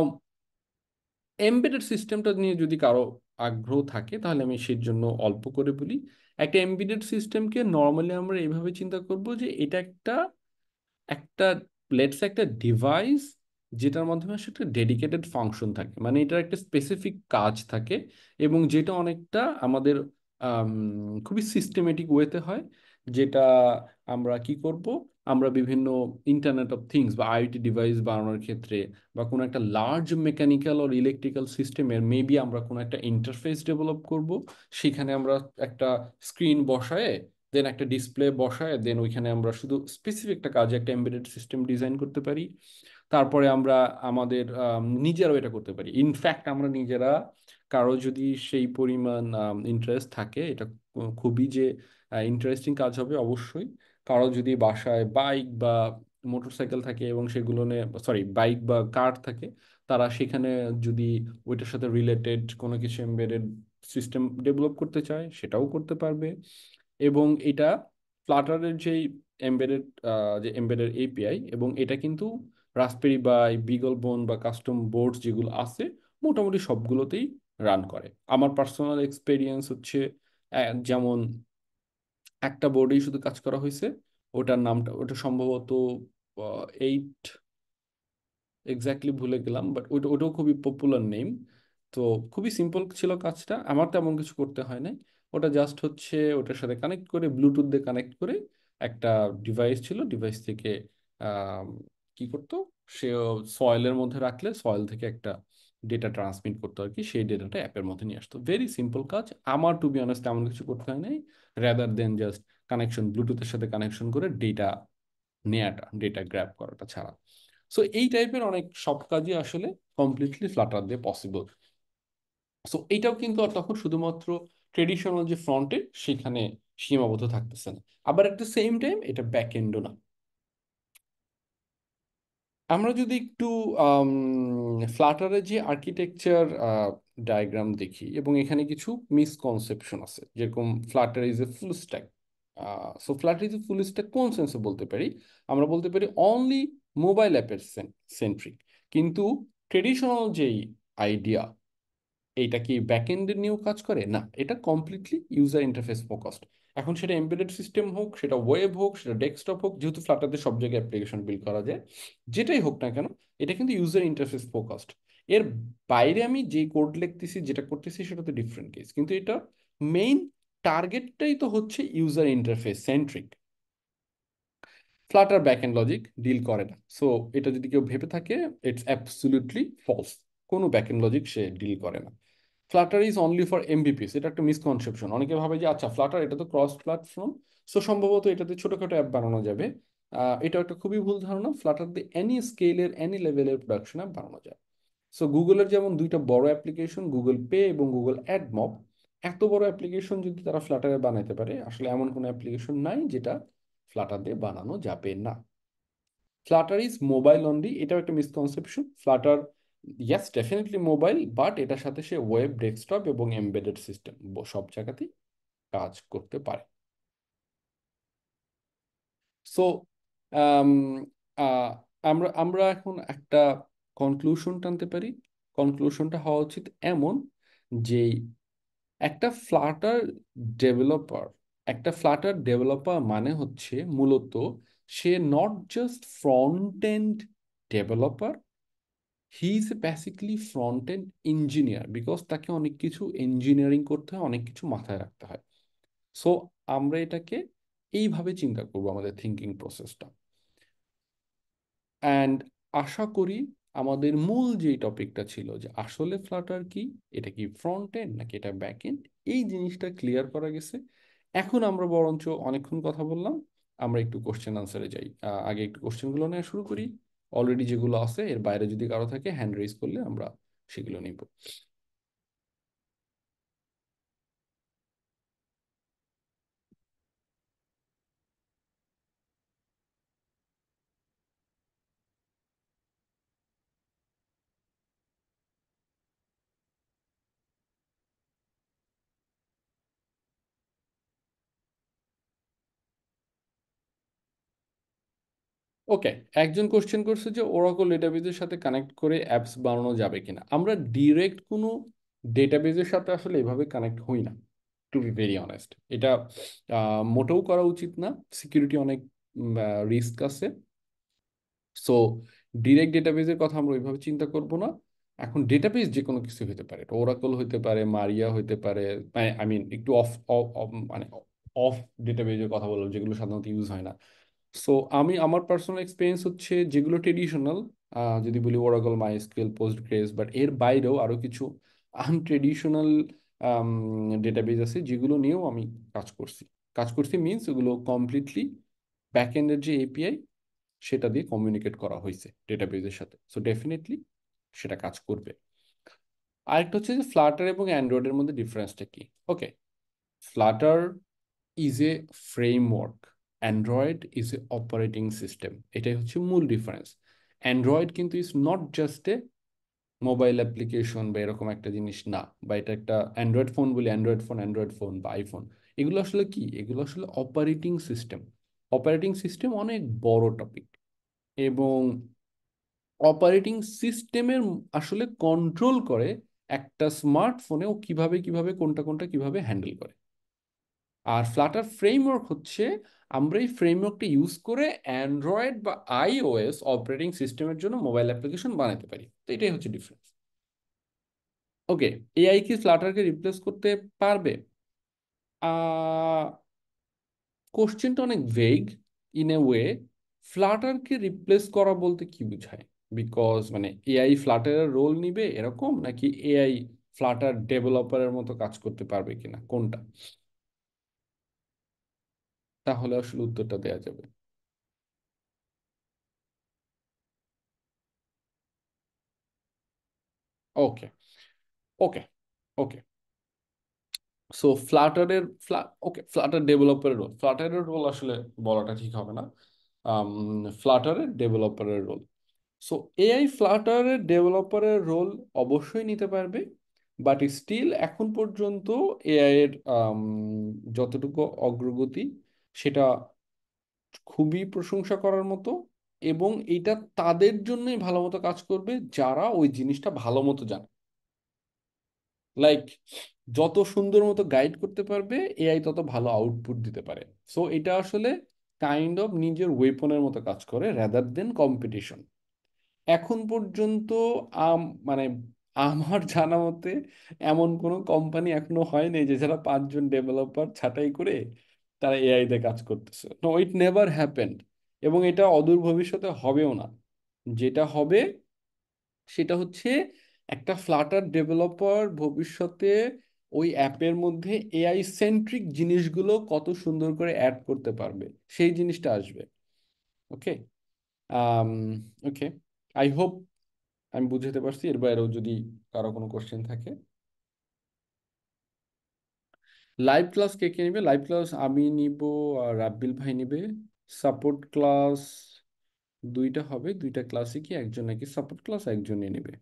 এমবেডেড সিস্টেমটা নিয়ে যদি কারো আগ্রহ থাকে তাহলে আমি সেই জন্য অল্প করে বলি। একটা এমবেডেড সিস্টেমকে নর্মালি আমরা এইভাবে চিন্তা করব যে এটা একটা একটা লেটস একটা ডিভাইস, যেটার মাধ্যমে আসলে একটা ডেডিকেটেড ফাংশন থাকে, মানে এটার একটা স্পেসিফিক কাজ থাকে, এবং যেটা অনেকটা আমাদের আম, খুবই সিস্টেমেটিক ওয়েতে হয়। যেটা আমরা কি করব, আমরা বিভিন্ন ইন্টারনেট অফ থিংস বা আইওটি ডিভাইস বানানোর ক্ষেত্রে, বা কোনো একটা লার্জ মেকানিক্যাল অর ইলেকট্রিক্যাল সিস্টেমের মেবি আমরা কোনো একটা ইন্টারফেস ডেভেলপ করব, সেখানে আমরা একটা স্ক্রিন বসায়, দেন একটা ডিসপ্লে বসায়, দেন ওইখানে আমরা শুধু স্পেসিফিক একটা কাজে একটা এমবেডেড সিস্টেম ডিজাইন করতে পারি। তারপরে আমরা আমাদের নিজেরাও এটা করতে পারি। ইনফ্যাক্ট আমরা নিজেরা, কারো যদি সেই পরিমাণ ইন্টারেস্ট থাকে, এটা খুবই যে ইন্টারেস্টিং কাজ হবে অবশ্যই। কারো যদি বাসায় বাইক বা মোটরসাইকেল থাকে এবং সেগুলো নিয়ে, সরি বাইক বা কার থাকে, তারা সেখানে যদি ওইটার সাথে রিলেটেড কোনো কিছু এমবেডেড সিস্টেম ডেভেলপ করতে চায় সেটাও করতে পারবে। এবং এটা ফ্লাটারের যেই এমবেডেড যে এমবেডেড এপিআই, এবং এটা কিন্তু রাসবেরি পাই, বিগল বোন বা কাস্টম বোর্ডস যেগুলো আছে মোটামুটি সবগুলোতেই রান করে। আমার পার্সোনাল এক্সপেরিয়েন্স হচ্ছে যেমন একটা বোর্ডেই শুধু কাজ করা হয়েছে, ওটার নামটা ওটা সম্ভবত 8, এক্স্যাক্টলি ভুলে গেলাম, বাট ওটাও খুবই পপুলার নেম। তো খুবই সিম্পল ছিল কাজটা, আমার তেমন কিছু করতে হয় নাই। ওটা জাস্ট হচ্ছে ওটার সাথে কানেক্ট করে, ব্লুটুথ দিয়ে কানেক্ট করে, একটা ডিভাইস ছিল, ডিভাইস থেকে আম, কি করতো, সে সয়েলের মধ্যে রাখলে সয়েল থেকে একটা ডেটা ট্রান্সমিট করতো আর কি, সেই ডেটাটা অ্যাপের মধ্যে নিয়ে আসতো। ভেরি সিম্পল কাজ, আমার টু বি অনেস্ট তেমন কিছু করতে হয় নাই, রাদার দেন জাস্ট কানেকশন, ব্লুটুথের সাথে কানেকশন করে ডেটা নেয়াটা, ডেটা গ্র্যাব করাটা ছাড়া। সো এই টাইপের অনেক সব কাজই আসলে কমপ্লিটলি ফ্লাটার দিয়ে পসিবল। সো এটাও কিন্তু আর তখন শুধুমাত্র ট্রেডিশনাল যে ফ্রন্ট এন্ড সেখানে সীমাবদ্ধ থাকতেছে না, আবার এট দ্য সেম টাইম এটা ব্যাক এন্ডও না। আমরা যদি একটু ফ্লাটারের যে আর্কিটেকচার ডায়াগ্রাম দেখি, এবং এখানে কিছু মিসকনসেপশন আছে, যেরকম Flutter is A full stack. So Flutter is A full stack কোন সেন্সে বলতে পারি? আমরা বলতে পারি অনলি মোবাইল অ্যাপের সেন্ট্রিক, কিন্তু ট্রেডিশনাল যেই আইডিয়া, এইটা কি ব্যাকএন্ডের নিয়েও কাজ করে? না, এটা কমপ্লিটলি ইউজার ইন্টারফেস ফোকাসড। এখন সেটা এমবেডেড সিস্টেম হোক, সেটা ওয়েব হোক, সেটা ডেস্কটপ হোক, যেহেতু ফ্ল্যাটারতে সব জায়গায় অ্যাপ্লিকেশন বিল্ড করা যায়, যেটাই হোক না কেন, এটা কিন্তু ইউজার ইন্টারফেস ফোকাসড। এর বাইরে আমি যে কোড লিখতেছি, যেটা করতেছি, সেটা তো ডিফারেন্ট কেস, কিন্তু এটা মেইন টার্গেটটাই তো হচ্ছে user interface centric. Flutter backend logic deal করে না। সো এটা যদি কেউ ভেবে থাকে, ইটস অ্যাবসলিউটলি ফলস। কোনো ব্যাকএন্ড লজিক সে ডিল করে না। Flutter is only for MVPs, এটা একটা মিসকনসেপশন। অনেকে ভাবে যে আচ্ছা ফ্লাটার এটা তো ক্রস প্ল্যাটফর্ম, সো সম্ভবত এটাতে ছোটখাটো অ্যাপ বানানো যাবে। এটা একটা খুবই ভুল ধারণা। ফ্লাটার দিয়ে এনি স্কেলের এনি লেভেলের প্রোডাকশন অ্যাপ বানানো যায়। সো গুগলের যেমন দুইটা বড় অ্যাপ্লিকেশন, গুগল পে এবং গুগল অ্যাডমব, এত বড় অ্যাপ্লিকেশন যদি তারা ফ্লাটারে বানাতে পারে, আসলে এমন কোনো অ্যাপ্লিকেশন নাই যেটা ফ্লাটার দিয়ে বানানো যাবে না। ফ্লাটার ইজ মোবাইল অনলি, এটাও একটা misconception. Flutter yes definitely mobile, but এটার সাথে সে ওয়েব, ডেস্কটপ এবং এমবেডেড সিস্টেম সব জায়গাতেই কাজ করতে পারে। সো আমরা আমরা এখন একটা কনক্লুশন টানতে পারি। কনক্লুশনটা হওয়া উচিত এমন যে একটা ফ্লাটার ডেভেলপার একটা ফ্লাটার ডেভেলপার মানে হচ্ছে মূলত সে not just front end developer, he is basically front end engineer, because তাকে অনেক কিছু ইঞ্জিনিয়ারিং করতে হয়, অনেক কিছু মাথায় রাখতে হয়। সো আমরা এটাকে এইভাবে চিন্তা করবো, আমাদের থিঙ্কিং প্রসেসটা। অ্যান্ড আশা করি আমাদের মূল যে টপিকটা ছিল, যে আসলে ফ্লাটার কি, এটা কি ফ্রন্ট এন্ড নাকি এটা ব্যাক এন্ড, এই জিনিসটা ক্লিয়ার করা গেছে। এখন আমরা বরঞ্চ অনেকক্ষণ কথা বললাম, আমরা একটু কোশ্চেন আনসারে যাই। আগে একটু কোশ্চেনগুলো নেওয়া শুরু করি। অলরেডি যেগুলো আছে এর বাইরে যদি কারো থাকে হ্যান্ড রেজ করলে আমরা সেগুলো নিব। ওকে, একজন কোশ্চেন করছে যে ওরাকল ডেটাবেজের সাথে কানেক্ট করে অ্যাপস বানানো যাবে কিনা। আমরা ডিরেক্ট কোনো ডেটাবেজের সাথে আসলে এভাবে কানেক্ট হই না, টু বি ভেরি অনেস্ট। এটা মোটেও করা উচিত না, সিকিউরিটি অনেক রিস্ক আছে। সো ডিরেক্ট ডেটাবেজের কথা আমরা ওইভাবে চিন্তা করব না। এখন ডেটাবেজ যে কোনো কিছু হতে পারে, ওরাকল হতে পারে, মারিয়া হতে পারে, আই মিন একটু মানে অফ ডেটাবেজের কথা বললাম, যেগুলো সাধারণত ইউজ হয় না। সো আমি আমার পার্সোনাল এক্সপিরিয়েন্স হচ্ছে যেগুলো ট্রেডিশনাল, যদি বলি ওরাকল, মাইএসকিউএল, পোস্টগ্রেস, বাট এর বাইরেও আরো কিছু আনট্রেডিশনাল ডেটাবেজ আছে যেগুলো নিয়েও আমি কাজ করছি। কাজ করছি মিনস ওগুলো কমপ্লিটলি ব্যাকএন্ডের যে এপিআই, সেটা দিয়ে কমিউনিকেট করা হয়েছে ডেটাবেজের সাথে। সো ডেফিনেটলি সেটা কাজ করবে। আরেকটা হচ্ছে যে ফ্লাটার এবং অ্যান্ড্রয়েডের মধ্যে ডিফারেন্সটা কি। Okay, Flutter is a framework, Android is a operating system. এটাই হচ্ছে মূল ডিফারেন্স। অ্যান্ড্রয়েড কিন্তু is not just a mobile application বা এরকম একটা জিনিস না, বা এটা একটা অ্যান্ড্রয়েড ফোন বলি, অ্যান্ড্রয়েড ফোন বা আইফোন, এগুলো আসলে কি? এগুলো আসলে অপারেটিং সিস্টেম। অপারেটিং সিস্টেম অনেক বড় টপিক, এবং অপারেটিং সিস্টেমের আসলে কন্ট্রোল করে একটা স্মার্টফোনে ও কিভাবে কিভাবে কোনটা কোনটা কিভাবে হ্যান্ডেল করে। আর ফ্লাটার ফ্রেমওয়ার্ক হচ্ছে আমরা এই ফ্রেমওয়ার্কটা ইউজ করে অ্যান্ড্রয়েড বা আইওএস অপারেটিং সিস্টেমের জন্য মোবাইল অ্যাপ্লিকেশন বানাতে পারি। তো এটাই হচ্ছে ডিফারেন্স। ওকে, এআই কি ফ্লাটারকে রিপ্লেস করতে পারবে? কোশ্চেনটা অনেক ভেগ ইন এ ওয়ে। ফ্লাটারকে রিপ্লেস করা বলতে কি বোঝায়? বিকজ মানে এআই ফ্লাটারের রোল নিবে এরকম, নাকি এআই ফ্লাটার ডেভেলপারের মতো কাজ করতে পারবে কিনা, কোনটা? তাহলে আসলে উত্তরটা দেওয়া যাবে। ওকে, ওকে, ওকে। সো ফ্লাটারের ওকে, ফ্লাটার ডেভেলপারের রোল, ফ্লাটারের রোল আসলে বলাটা ঠিক হবে না। ফ্লাটারের ডেভেলপারের রোল, সো এআই ফ্লাটারের ডেভেলপারের রোল অবশ্যই নিতে পারবে, বাট স্টিল এখন পর্যন্ত এআই এর যতটুকু অগ্রগতি সেটা খুবই প্রশংসা করার মতো, এবং এটা তাদের জন্যই ভালো মতো কাজ করবে যারা ওই জিনিসটা ভালো মতো জানে। লাইক যত সুন্দর মতো গাইড করতে পারবে এআই তত ভালো আউটপুট দিতে পারে। সো এটা আসলে কাইন্ড অফ নিজের ওয়েপনের মতো কাজ করে রাদার দেন কম্পিটিশন। এখন পর্যন্ত আম মানে আমার জানা মতে এমন কোনো কোম্পানি এখনো হয়নি যে যারা 5 জন ডেভেলপার ছাঁটাই করে তারা এআই তে কাজ করতেছে। নো, ইট নেভার হ্যাপেন্ড, এবং এটা অদূর ভবিষ্যতে হবেও না। যেটা হবে সেটা হচ্ছে একটা ফ্লাটার ডেভেলপার ভবিষ্যতে ওই অ্যাপের মধ্যে এআই সেন্ট্রিক জিনিসগুলো কত সুন্দর করে অ্যাড করতে পারবে, সেই জিনিসটা আসবে। ওকে, আম ওকে, আই হোপ আমি বুঝাতে পারছি। এর বাইরেও যদি কারো কোনো কোশ্চেন থাকে। লাইভ ক্লাস কে কে নিবে? লাইভ ক্লাস আমি নিব, আর রাব্বিল ভাই নিবে। সাপোর্ট ক্লাস দুইটা হবে, দুইটা ক্লাসে কি একজন নাকি সাপোর্ট ক্লাস একজনই নেবে।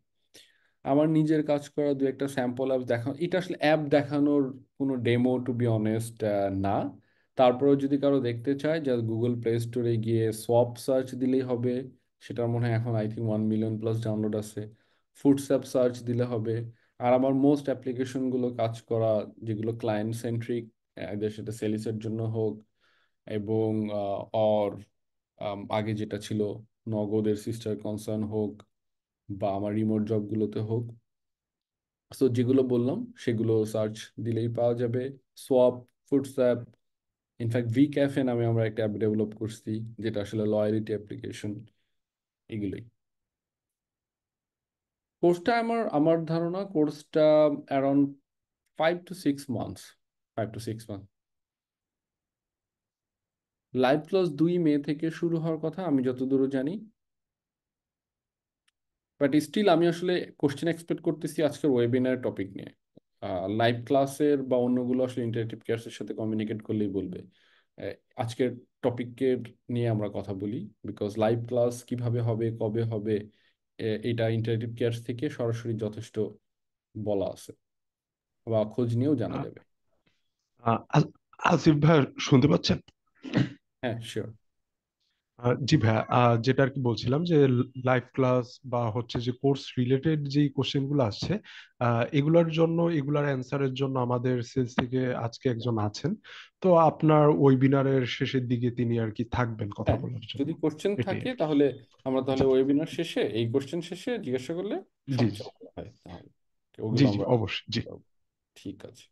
আমার নিজের কাজ করা দু একটা স্যাম্পল অ্যাপ দেখা, এটা আসলে অ্যাপ দেখানোর কোনো ডেমো টু বি অনেস্ট না। তারপরেও যদি কারো দেখতে চায়, যা গুগল প্লে স্টোরে গিয়ে সোয়াপ সার্চ দিলেই হবে। সেটার মনে হয় এখন আই থিঙ্ক 1 মিলিয়ন+ ডাউনলোড আছে। ফুডস্যাপ সার্চ দিলে হবে। আর আমার মোস্ট অ্যাপ্লিকেশনগুলো কাজ করা, যেগুলো ক্লায়েন্ট সেন্ট্রিক, এদের সাথে সেলিসের জন্য হোক, এবং অর আগে যেটা ছিল নগদের সিস্টার কনসার্ন হোক, বা আমার রিমোট জবগুলোতে হোক, সো যেগুলো বললাম সেগুলো সার্চ দিলেই পাওয়া যাবে। সোয়াপ, ফুডস্যাপ, ইনফ্যাক্ট ভি ক্যাফে নামে আমরা একটা অ্যাপ ডেভেলপ করছি, যেটা আসলে লয়ালিটি অ্যাপ্লিকেশন। এগুলোই কোর্সটা, আমার আমার ধারণা কোর্সটা around 5 to 6 months, 5 to 6 months। Live class 2 মে থেকে শুরু হওয়ার কথা আমি যতদূর জানি, বাট স্টিল আমি আসলে কোশ্চেন এক্সপেক্ট করতেছি আজকের ওয়েবিনার টপিক নিয়ে। লাইভ ক্লাসের বা অন্যগুলো আসলে ইন্টারেক্টিভ ক্লাসের সাথে কমিউনিকেট করলেই বলবে। আহ, আজকের টপিকের নিয়ে আমরা কথা বলি, বিকজ লাইভ ক্লাস কিভাবে হবে, কবে হবে, এটা ইন্টারেক্টিভ ক্লাস থেকে সরাসরি যথেষ্ট বলা আছে, বা খোঁজ নিয়েও জানা আ- যাবে। আসিফ ভাই, শুনতে পাচ্ছেন? হ্যাঁ, শিওর। জি ভাইয়া, যেটা আর কি বলছিলাম যে লাইভ ক্লাস বা হচ্ছে যে কোর্স রিলেটেড যেই কোশ্চেন গুলো আসছে, এগুলোর জন্য, এগুলার অ্যান্সারের জন্য আমাদের সেলস থেকে আজকে একজন আছেন। তো আপনার ওয়েবিনারের শেষের দিকে তিনি আর কি থাকবেন কথা হ্যাঁ, বলার জন্য। যদি কোশ্চেন এটাই থাকে আর কি। তাহলে আমরা জি তাহলে ওয়েবিনার শেষে এই কোশ্চেন শেষে জিজ্ঞাসা করলে জি সবচেয়ে ভালো হয় তাহলে। জি ওগুলো জি আমরা অবশ্যই, জি। করবো। ঠিক আছে।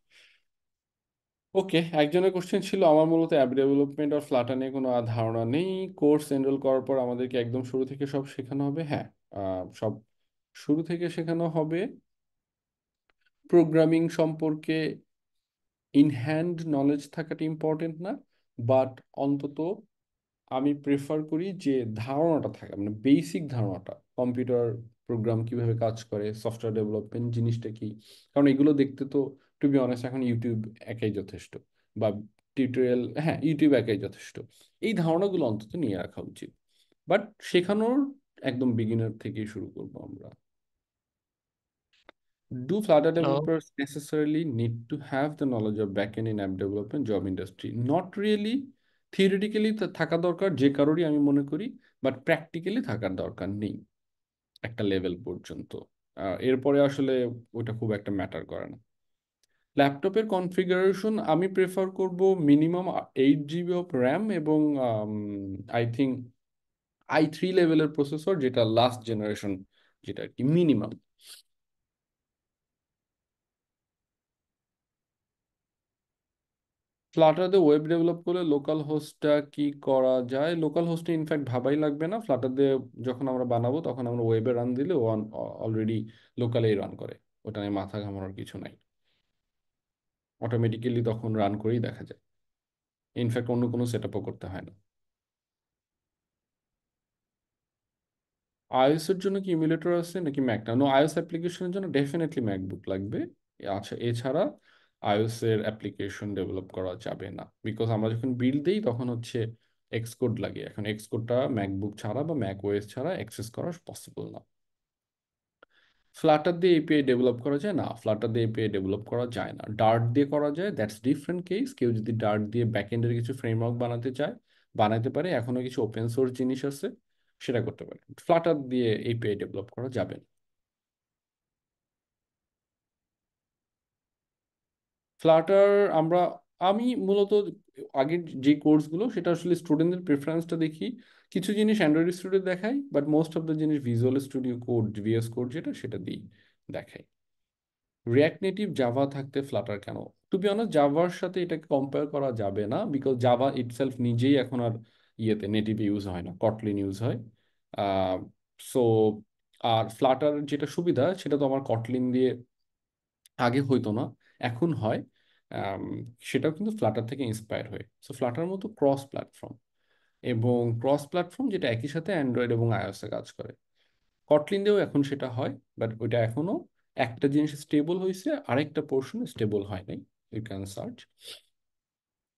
ওকে, একজনের কোশ্চেন ছিল আমার মূলত অ্যাপ ডেভেলপমেন্ট আর ফ্লাটার নিয়ে কোনো ধারণা নেই, কোর্স এনরোল করার পর আমাদেরকে একদম শুরু থেকে সব শেখানো হবে? হ্যাঁ, সব শুরু থেকে শেখানো হবে। প্রোগ্রামিং সম্পর্কে ইন হ্যান্ড নলেজ থাকাটা ইম্পর্টেন্ট না, বাট অন্তত আমি প্রেফার করি যে ধারণাটা থাকা, মানে বেসিক ধারণাটা, কম্পিউটার প্রোগ্রাম কিভাবে কাজ করে, সফটওয়্যার ডেভেলপমেন্ট জিনিসটা কি। কারণ এগুলো দেখতে তো টু বি অনেস্ট এখন ইউটিউব একাই যথেষ্ট, বা টিউটোরিয়াল, হ্যাঁ ইউটিউব একাই যথেষ্ট। এই ধারণাগুলো অন্তত নিয়ে রাখা উচিত, বাট শেখানোর একদম বিগিনার থেকেই শুরু করবো আমরা। Do Flutter No. developers necessarily need to have the knowledge of backend in app development job industry? Not really. Theoretically থাকা দরকার যে কারোরই আমি মনে করি, বাট প্র্যাকটিক্যালি থাকার দরকার নেই একটা লেভেল পর্যন্ত। এরপরে আসলে ওটা খুব একটা ম্যাটার করে না। ল্যাপটপের কনফিগারেশন আমি প্রেফার করব মিনিমাম 8 GB অফ র্যাম, এবং আই থিঙ্ক i3 লেভেলের প্রসেসর, যেটা লাস্ট জেনারেশন, যেটা আর কি মিনিমাম। ফ্লাটারতে ওয়েব ডেভেলপ করলে লোকাল হোস্টটা কি করা যায়? লোকাল হোস্টে ইনফ্যাক্ট ভাবাই লাগবে না। ফ্লাটারতে যখন আমরা বানাবো তখন আমরা ওয়েবে রান দিলে ও অলরেডি লোকালেই রান করে, ওটা নিয়ে মাথা ঘামানোর কিছু নাই। অটোমেটিক্যালি তখন রান করেই দেখা যায়, ইনফ্যাক্ট অন্য কোনো সেট আপও করতে হয় না। আইওএস এর জন্য কি ইমুলেটর আছে নাকি ম্যাক? না, নো, আইওএস অ্যাপ্লিকেশনের জন্য ডেফিনেটলি ম্যাকবুক লাগবে। আচ্ছা, এছাড়া আইওএস এর অ্যাপ্লিকেশন ডেভেলপ করা যাবে না, বিকজ আমরা যখন বিল্ড দিই তখন হচ্ছে এক্সকোড লাগে। এখন এক্সকোডটা ম্যাকবুক ছাড়া বা ম্যাক ওএস ছাড়া অ্যাক্সেস করা পসিবল না। ফ্লাটার দিয়ে এপিআই ডেভেলপ করা যায় না, ফ্লাটার দিয়ে এপিআই ডেভেলপ করা যায় না। ডার্ট দিয়ে করা যায়, দ্যাটস ডিফারেন্ট কেস। কেউ যদি ডার্ট দিয়ে ব্যাকএন্ডের কিছু ফ্রেমওয়ার্ক বানাতে চায়, বানাতে পারে। এখনো কিছু ওপেন সোর্স জিনিস আছে, সেটা করতে পারে। ফ্লাটার দিয়ে এপিআই ডেভেলপ করা যাবে না। ফ্লাটার আমরা আমি মূলত আগের যে কোর্সগুলো, সেটা আসলে স্টুডেন্টদের প্রেফারেন্সটা দেখি। কিছু জিনিস অ্যান্ড্রয়েড স্টুডিও দেখাই, বাট মোস্ট অফ দ্য জিনিস Visual Studio Code, VS Code যেটা, সেটা দিই, দেখাই। রিয়াক্ট নেটিভ জাভা থাকতে ফ্লাটার কেন? টু বি অনেস্ট, জাভার সাথে এটাকে কম্পেয়ার করা যাবে না, বিকজ জাভা ইটসেলফ নিজেই এখন আর ইয়েতে নেটিভ ইউজ হয় না, কটলিন ইউজ হয়। সো আর ফ্লাটার যেটা সুবিধা, সেটা তো আমার কটলিন দিয়ে আগে হইতো না, এখন হয়। আম, সেটাও কিন্তু ফ্লাটার থেকে ইন্সপায়ার হয়ে। সো ফ্লাটার মতো ক্রস প্ল্যাটফর্ম, এবং ক্রস প্ল্যাটফর্ম যেটা একই সাথে অ্যান্ড্রয়েড এবং আইওএসে কাজ করে। কটলিন দিয়েও এখন সেটা হয়, বাট ওইটা এখনো একটা জিনিস স্টেবল হয়েছে, আরেকটা পোর্শন স্টেবল হয় নাই। You can search.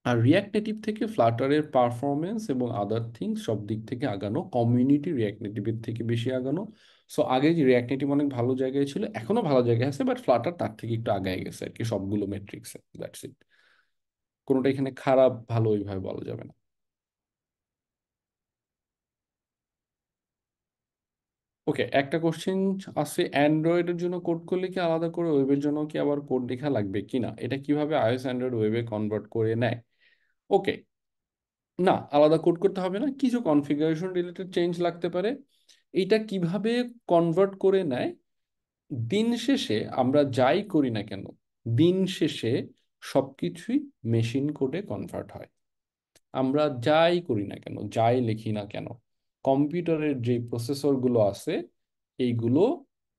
আর রিয়াক্ট নেটিভ থেকে ফ্লাটারের পারফরমেন্স এবং আদার থিংস সব দিক থেকে আগানো, কমিউনিটি রিয়াক্ট নেটিভের থেকে বেশি আগানো। সো আগে যে রিয়াক্ট নেটিভ অনেক ভালো জায়গায় ছিল, এখনো ভালো জায়গায় আছে, বাট ফ্লাটার তার থেকে একটু আগায় গেছে আর কি, সবগুলো মেট্রিক্সে। That's it. কোনোটা এখানে খারাপ ভালো ওইভাবে বলা যাবে না। ওকে, একটা কোশ্চেন আছে, অ্যান্ড্রয়েডের জন্য কোড করলে কি আলাদা করে ওয়েবের জন্য কি আবার কোড লেখা লাগবে কিনা? এটা কিভাবে আইওএস অ্যান্ড্রয়েড ওয়েবে কনভার্ট করে নেয়? ওকে, না, আলাদা কোড করতে হবে না, কিছু কনফিগারেশন রিলেটেড চেঞ্জ লাগতে পারে। এইটা কিভাবে কনভার্ট করে নেয়? দিন শেষে আমরা যাই করি না কেন, দিন শেষে সবকিছুই মেশিন কোডে কনভার্ট হয়। আমরা যাই করি না কেন, যাই লিখি না কেন, কম্পিউটারের যে প্রসেসরগুলো আছে, এইগুলো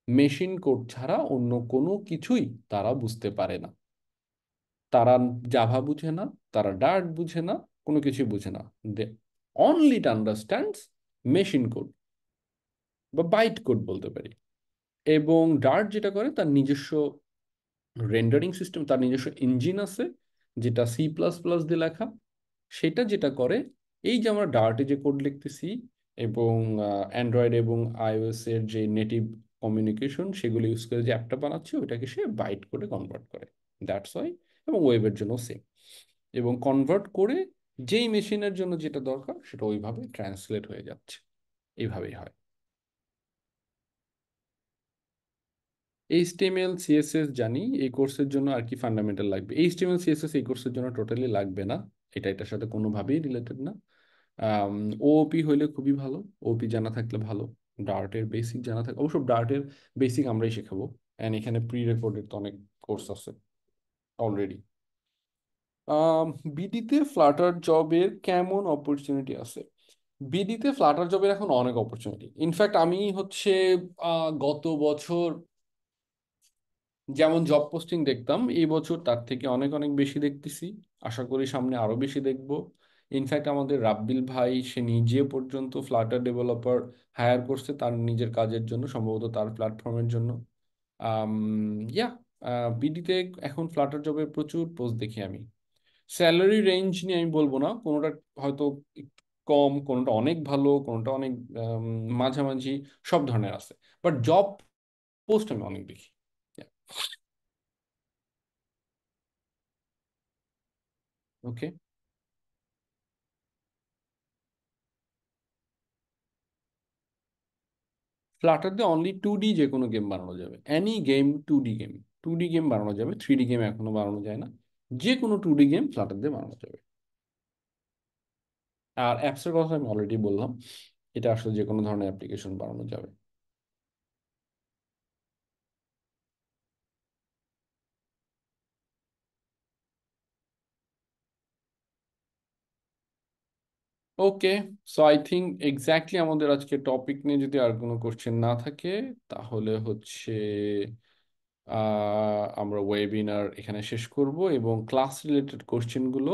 মেশিন কোড ছাড়া অন্য কোনো কিছুই তারা বুঝতে পারে না। তারা জাভা বুঝে না, তারা ডার্ট বুঝে না, কোনো কিছুই বুঝে না। They only it understands machine code বা বাইট কোড বলতে পারি। এবং ডার্ট যেটা করে, তার নিজস্ব রেন্ডারিং সিস্টেম, তার নিজস্ব ইঞ্জিন আছে, যেটা সি প্লাস প্লাস দিয়ে লেখা। সেটা যেটা করে, এই যে আমরা ডার্টে যে কোড লিখতেছি এবং অ্যান্ড্রয়েড এবং আইওএস এর যে নেটিভ কমিউনিকেশন, সেগুলো ইউজ করে যে অ্যাপটা বানাচ্ছে, ওইটাকে সে বাইট করে কনভার্ট করে। That's why. এবং ওয়েবের জন্য সেম। এবং কনভার্ট করে যেই মেশিনের জন্য যেটা দরকার, সেটা ওইভাবে ট্রান্সলেট হয়ে যাচ্ছে। এইভাবেই হয়। এইচটিএমএল সিএসএস জানি, এই কোর্সের জন্য আর কি ফান্ডামেন্টাল লাগবে? এইচটিএমএল সিএসএস এই কোর্সের জন্য টোটালি লাগবে না, এটা এটার সাথে কোনোভাবেই রিলেটেড না। ওওপি হইলে খুবই ভালো, ওপি জানা থাকলে ভালো। ডার্টের বেসিক জানা থাকলে, অবশ্য ডার্টের বেসিক আমরাই শেখাবো, অ্যান্ড এখানে প্রি রেকর্ডেড তো অনেক কোর্স আছে অলরেডি। বিডিতে ফ্লাটার জবের কেমন অপরচুনিটি আছে? বিডিতে ফ্লাটার জবের এখন অনেক অপরচুনিটি। ইনফ্যাক্ট আমি হচ্ছে গত বছর যেমন জব পোস্টিং দেখতাম, এই বছর তার থেকে অনেক অনেক বেশি দেখতেছি। আশা করি সামনে আরো বেশি দেখব। ইনফ্যাক্ট আমাদের রাব্বিল ভাই, সে নিজে পর্যন্ত ফ্লাটার ডেভেলপার হায়ার করছে তার নিজের কাজের জন্য, সম্ভবত তার প্ল্যাটফর্মের জন্য। আম, ইয়া বিডিতে এখন ফ্লাটার জবের প্রচুর পোস্ট দেখি আমি। স্যালারি রেঞ্জ নিয়ে আমি বলবো না, কোনোটা হয়তো একটু কম, কোনোটা অনেক ভালো, কোনোটা অনেক মাঝামাঝি, সব ধরনের আছে। বাট জব পোস্ট আমি অনেক দেখি। ওকে, ফ্লাটার দিয়ে অনলি 2D যে কোনো গেম বানানো যাবে, any game, 2D game. 2D game বানানো যাবে, 3D গেম এখনো বানানো যায় না। যে কোনো 2D গেম ফ্লাটার দিয়ে বানানো যাবে। আর অ্যাপসের কথা আমি অলরেডি বললাম, এটা আসলে যে কোনো ধরনের অ্যাপ্লিকেশন বানানো যাবে। ওকে, সো আই থিঙ্ক এক্স্যাক্টলি আমাদের আজকে টপিক নিয়ে যদি আর কোনো কোশ্চেন না থাকে, তাহলে হচ্ছে আমরা ওয়েবিনার এখানে শেষ করব। এবং ক্লাস রিলেটেড কোশ্চেনগুলো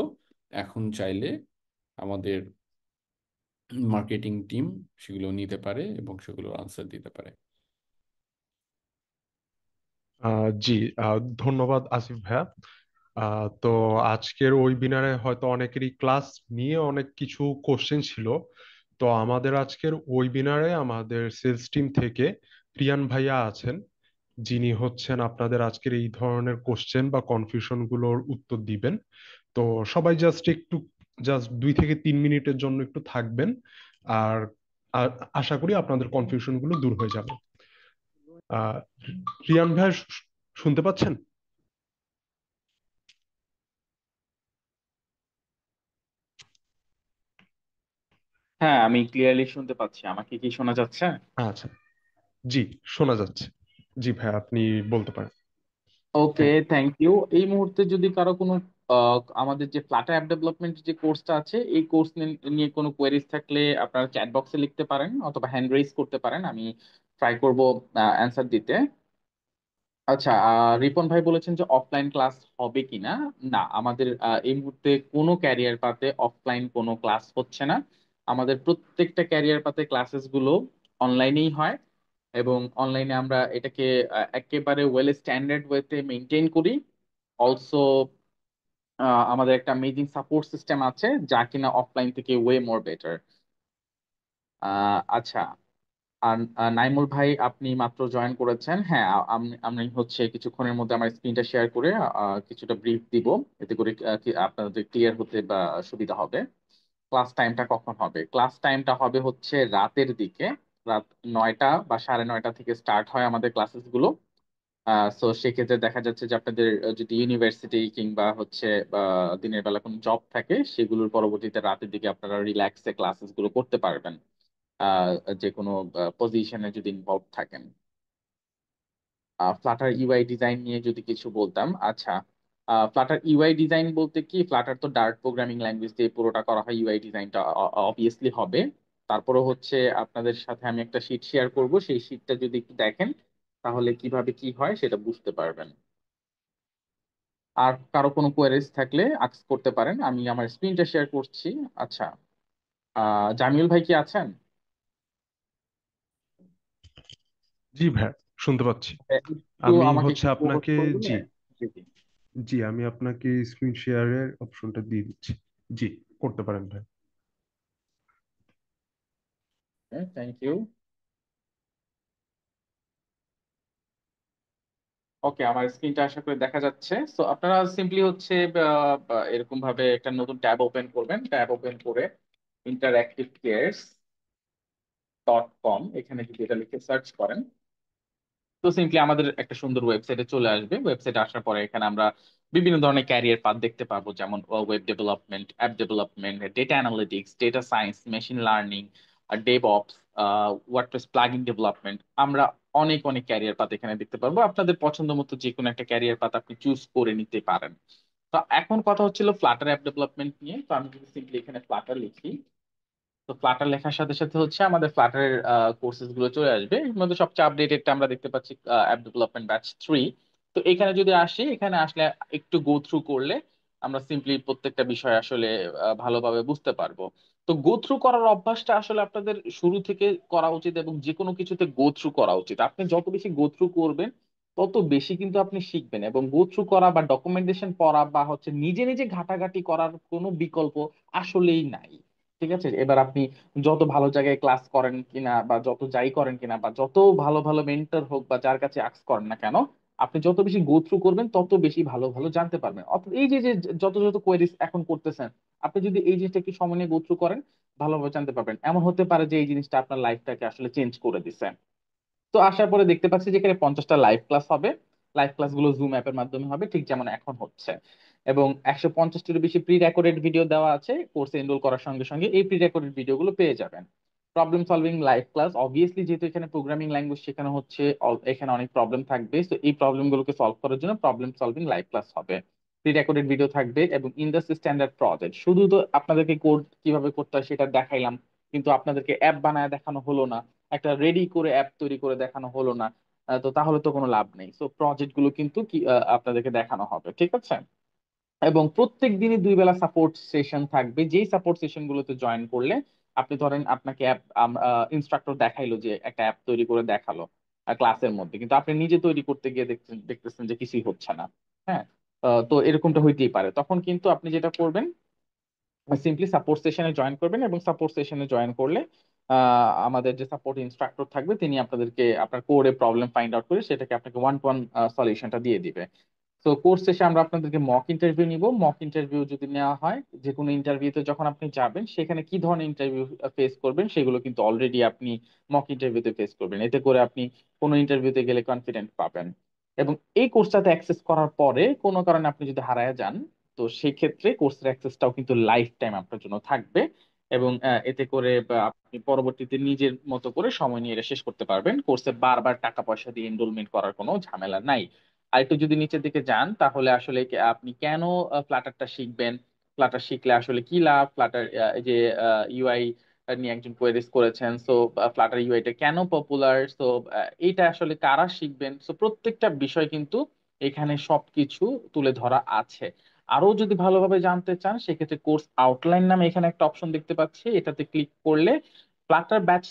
এখন চাইলে আমাদের মার্কেটিং টিম সেগুলো নিতে পারে এবং সেগুলোর আনসার দিতে পারে। জি, ধন্যবাদ আসিফ ভাইয়া। তো আজকের ওয়েবিনারে হয়তো অনেকেরই ক্লাস নিয়ে অনেক কিছু কোশ্চেন ছিল। তো আমাদের আজকের ওয়েবিনারে আমাদের সেলস টিম থেকে প্রিয়ান ভাইয়া আছেন, যিনি হচ্ছেন আপনাদের আজকের এই ধরনের কোশ্চেন বা কনফিউশন গুলোর উত্তর দিবেন। তো সবাই জাস্ট 2 থেকে 3 মিনিটের জন্য একটু থাকবেন। আর আর আশা করি আপনাদের কনফিউশন গুলো দূর হয়ে যাবে। আহ প্রিয়ান ভাই শুনতে পাচ্ছেন? হ্যাঁ, আমি ক্লিয়ারলি শুনতে পাচ্ছি। আমাকে কি শোনা যাচ্ছে? আচ্ছা, জি, শোনা যাচ্ছে। জি ভাই, আপনি বলতে পারেন। ওকে, থ্যাংক থ্যাংক ইউ। এই মুহূর্তে যদি কারো কোনো আমাদের যে ফ্লাটার অ্যাপ ডেভেলপমেন্ট যে কোর্সটা আছে, এই কোর্স নিয়ে কোনো কোয়েরিজ থাকলে আপনারা চ্যাট বক্সে লিখতে পারেন অথবা হ্যান্ড রেইজ করতে পারেন। আমি ট্রাই করব অ্যান্সার দিতে। আচ্ছা, রিপন ভাই বলেছেন যে অফলাইন ক্লাস হবে কিনা। না, আমাদের এই মুহূর্তে কোনো ক্যারিয়ার পাতে অফলাইন কোনো ক্লাস হচ্ছে না। আমাদের প্রত্যেকটা ক্যারিয়ার পাতে ক্লাসেস গুলো অনলাইনেই হয়, এবং অনলাইনে আমরা এটাকে একেবারে ওয়েল স্ট্যান্ডার্ড ওয়েতে মেনটেন করি। অলসো আমাদের একটা অ্যামেজিং সাপোর্ট সিস্টেম আছে, যা কিনা অফলাইন থেকে ওয়ে মোর বেটার। আচ্ছা, আর নাইমুল ভাই, আপনি মাত্র জয়েন করেছেন। হ্যাঁ, আমি হচ্ছে কিছুক্ষণের মধ্যে আমার স্ক্রিনটা শেয়ার করে কিছুটা ব্রিফ দিব, এতে করে আপনাদের ক্লিয়ার হতে বা সুবিধা হবে। ক্লাস টাইমটা কখন হবে? ক্লাস টাইমটা হবে হচ্ছে রাতের দিকে। রাত 9টা বা 9:30 থেকে স্টার্ট হয় আমাদের ক্লাসেস গুলো। সো সেক্ষেত্রে দেখা যাচ্ছে যে আপনাদের যদি ইউনিভার্সিটি কিংবা হচ্ছে দিনের বেলা কোনো জব থাকে, সেগুলোর পরবর্তীতে রাতের দিকে আপনারা রিল্যাক্সে ক্লাসেস গুলো করতে পারবেন, আহ, যে কোনো পজিশনে যদি ইনভলভ থাকেন। ফ্লাটার ইউআই ডিজাইন নিয়ে যদি কিছু বলতাম। আচ্ছা, ফ্লাটার ইউআই ডিজাইন বলতে কি, ফ্লাটার তো ডার্ট প্রোগ্রামিং ল্যাঙ্গুয়েজ দিয়ে পুরোটা করা হয়। ইউআই ডিজাইনটা অবভিয়াসলি হবে। তারপরে হচ্ছে আপনাদের সাথে আমি একটা শিট শেয়ার করব, সেই শিটটা যদি একটু দেখেন তাহলে কিভাবে কি হয় সেটা বুঝতে পারবেন। আর কারো কোনো কোয়েরিজ থাকলে আস্ক করতে পারেন, আমি আমার স্ক্রিনটা শেয়ার করছি। আচ্ছা, জামিউল ভাই কি আছেন? জি ভাই, শুনতে পাচ্ছি। একটু আমি আমাকে হচ্ছে একটু ফোকাস আপনাকে, করে জি, দিলে। জি জি। জি, আমি আপনাকে স্ক্রিন শেয়ারের অপশনটা দিয়ে দিচ্ছি। জি, করতে পারেন ভাই। Thank you. ওকে, আমার স্ক্রিনটা আশা করি দেখা যাচ্ছে। সো আপনারা সিম্পলি হচ্ছে এরকম ভাবে একটা নতুন ট্যাব ওপেন করবেন। ট্যাব ওপেন করে interactivecares.com এখানে যদি এটা লিখে সার্চ করেন, তো সিম্পলি আমাদের একটা সুন্দর ওয়েবসাইটে চলে আসবে। ওয়েবসাইটে আসার পরে এখানে আমরা বিভিন্ন ধরনের ক্যারিয়ার পাথ দেখতে পাবো, যেমন web development, app development, data analytics, data science, machine learning, DevOps, WordPress plugin development. আমরা অনেক অনেক ক্যারিয়ার পাথ এখানে দেখতে পারবো। আপনাদের পছন্দ মতো যে কোনো একটা ক্যারিয়ার পাথ আপনি চুজ করে নিতে পারেন। তো এখন কথা হচ্ছিল ফ্লাটার অ্যাপ ডেভেলপমেন্ট নিয়ে। তো আমি যদি সিম্পলি এখানে ফ্লাটার লিখি, তো ফ্লাটার লেখার সাথে সাথে হচ্ছে আমাদের ফ্লাটারের কোর্সেস গুলো চলে আসবে। এর মধ্যে সবচেয়ে আপডেটেডটা আমরা দেখতে পাচ্ছি অ্যাপ ডেভেলপমেন্ট ব্যাচ 3। তো এখানে যদি আসি, এখানে আসলে একটু গো থ্রু করলে আমরা সিম্পলি প্রত্যেকটা বিষয় আসলে ভালোভাবে বুঝতে পারবো। তো গো থ্রু করার অভ্যাসটা আসলে আপনাদের শুরু থেকে করা উচিত, এবং যে কোনো কিছুতে গো থ্রু করা উচিত। আপনি যত বেশি গো থ্রু করবেন তত বেশি কিন্তু আপনি শিখবেন। এবং গো থ্রু করা বা ডকুমেন্টেশন পড়া বা হচ্ছে নিজে নিজে ঘাটাঘাটি করার কোনো বিকল্প আসলেই নাই। ঠিক আছে, এবার আপনি যত ভালো জায়গায় ক্লাস করেন কিনা বা যত যাই করেন কিনা বা যত ভালো ভালো মেন্টর হোক বা যার কাছে আক্স করেন না কেন, আপনি যত বেশি গো থ্রু করবেন তত বেশি ভালো ভালো জানতে পারবেন। অর্থাৎ এই যে যে যত যত কোয়েরিজ এখন করতেছেন, আপনি যদি এই জিনিসটা একটু সময় নিয়ে গো থ্রু করেন, ভালোভাবে জানতে পারবেন। এমন হতে পারে যে এই জিনিসটা আপনার লাইফটাকে আসলে চেঞ্জ করে দিছে। তো আসার পরে দেখতে পাচ্ছি যে এখানে 50টা লাইভ ক্লাস হবে। লাইভ ক্লাস গুলো জুম অ্যাপের মাধ্যমে হবে, ঠিক যেমন এখন হচ্ছে। এবং 150টিরও বেশি প্রি রেকর্ডেড ভিডিও দেওয়া আছে। কোর্সে এনরোল করার সঙ্গে সঙ্গে এই প্রি রেকর্ডেড ভিডিও গুলো পেয়ে যাবেন। Problem solving live class, obviously যেহেতু এখানে প্রোগ্রামিং ল্যাঙ্গুয়েজ শেখানো হচ্ছে, এখানে অনেক প্রবলেম থাকবে। তো এই প্রবলেম গুলোকে সলভ করার জন্য প্রবলেম সলভিং লাইভ ক্লাস হবে। প্রি রেকর্ডেড ভিডিও থাকবে, এবং ইন্ডাস্ট্রি স্ট্যান্ডার্ড প্রজেক্ট। শুধু তো আপনাদেরকে কোড কিভাবে করতে হয় সেটা দেখাইলাম, কিন্তু আপনাদেরকে অ্যাপ বানায় দেখানো হলো না, একটা রেডি করে অ্যাপ তৈরি করে দেখানো হলো না। তো তাহলে তো কোনো লাভ নেই। সো প্রজেক্ট গুলো কিন্তু কি আপনাদেরকে দেখানো হবে, ঠিক আছে। এবং প্রত্যেক দিনই 2 বেলা সাপোর্ট সেশন থাকবে, যেই সাপোর্ট সেশন গুলোতে জয়েন করলে আপনি ধরেন আপনাকে অ্যাপ ইনস্ট্রাক্টর দেখাইলো যে একটা অ্যাপ তৈরি করে দেখালো ক্লাসের মধ্যে, কিন্তু আপনি নিজে তৈরি করতে গিয়ে দেখতেছেন যে কিছুই হচ্ছে না। হ্যাঁ, তো এরকমটা হইতেই পারে। তখন কিন্তু আপনি যেটা করবেন, সিম্পলি সাপোর্ট সেশনে জয়েন করবেন, এবং সাপোর্ট সেশনে জয়েন করলে আমাদের যে সাপোর্ট ইনস্ট্রাক্টর থাকবে তিনি আপনাদেরকে আপনার কোরে প্রবলেম ফাইন্ড আউট করে সেটাকে আপনাকে ওয়ান টু ওয়ান সলিউশনটা দিয়ে দিবে। তো কোর্স শেষে আমরা আপনাদেরকে মক ইন্টারভিউ নিব। মক ইন্টারভিউ যদি নেওয়া হয়, যে কোনো ইন্টারভিউতে যখন আপনি যাবেন সেখানে কি ধরনের ইন্টারভিউ ফেস করবেন সেগুলো কিন্তু অলরেডি আপনি মক ইন্টারভিউতে ফেস করবেন, এতে করে আপনি কোনো ইন্টারভিউতে গেলে কনফিডেন্ট পাবেন। এবং এই কোর্সটাতে অ্যাক্সেস করার পরে কোনো কারণে আপনি যদি হারায় যান, তো সেই ক্ষেত্রে কোর্সের অ্যাক্সেসটাও কিন্তু লাইফ টাইম আপনার জন্য থাকবে। এবং এতে করে আপনি পরবর্তীতে নিজের মতো করে সময় নিয়ে এটা শেষ করতে পারবেন। কোর্সে বারবার টাকা পয়সা দিয়ে এনরোলমেন্ট করার কোনো ঝামেলা নাই। আর একটু যদি নিচের দিকে যান তাহলে আসলে আপনি কেন ফ্লাটারটা শিখবেন, ফ্লাটার শিখলে আসলে কি লাভ, ফ্লাটার যে ইউআই নিয়ে একজন কোয়েরিজ করেছেন, সো ফ্লাটার ইউআইটা কেন পপুলার, সো এইটা আসলে কারা শিখবেন, সো প্রত্যেকটা বিষয় কিন্তু এখানে সবকিছু তুলে ধরা আছে। আরো যদি ভালোভাবে জানতে চান সেক্ষেত্রে কোর্স আউটলাইন নামে এখানে একটা অপশন দেখতে পাচ্ছি, এটাতে ক্লিক করলে Flutter batch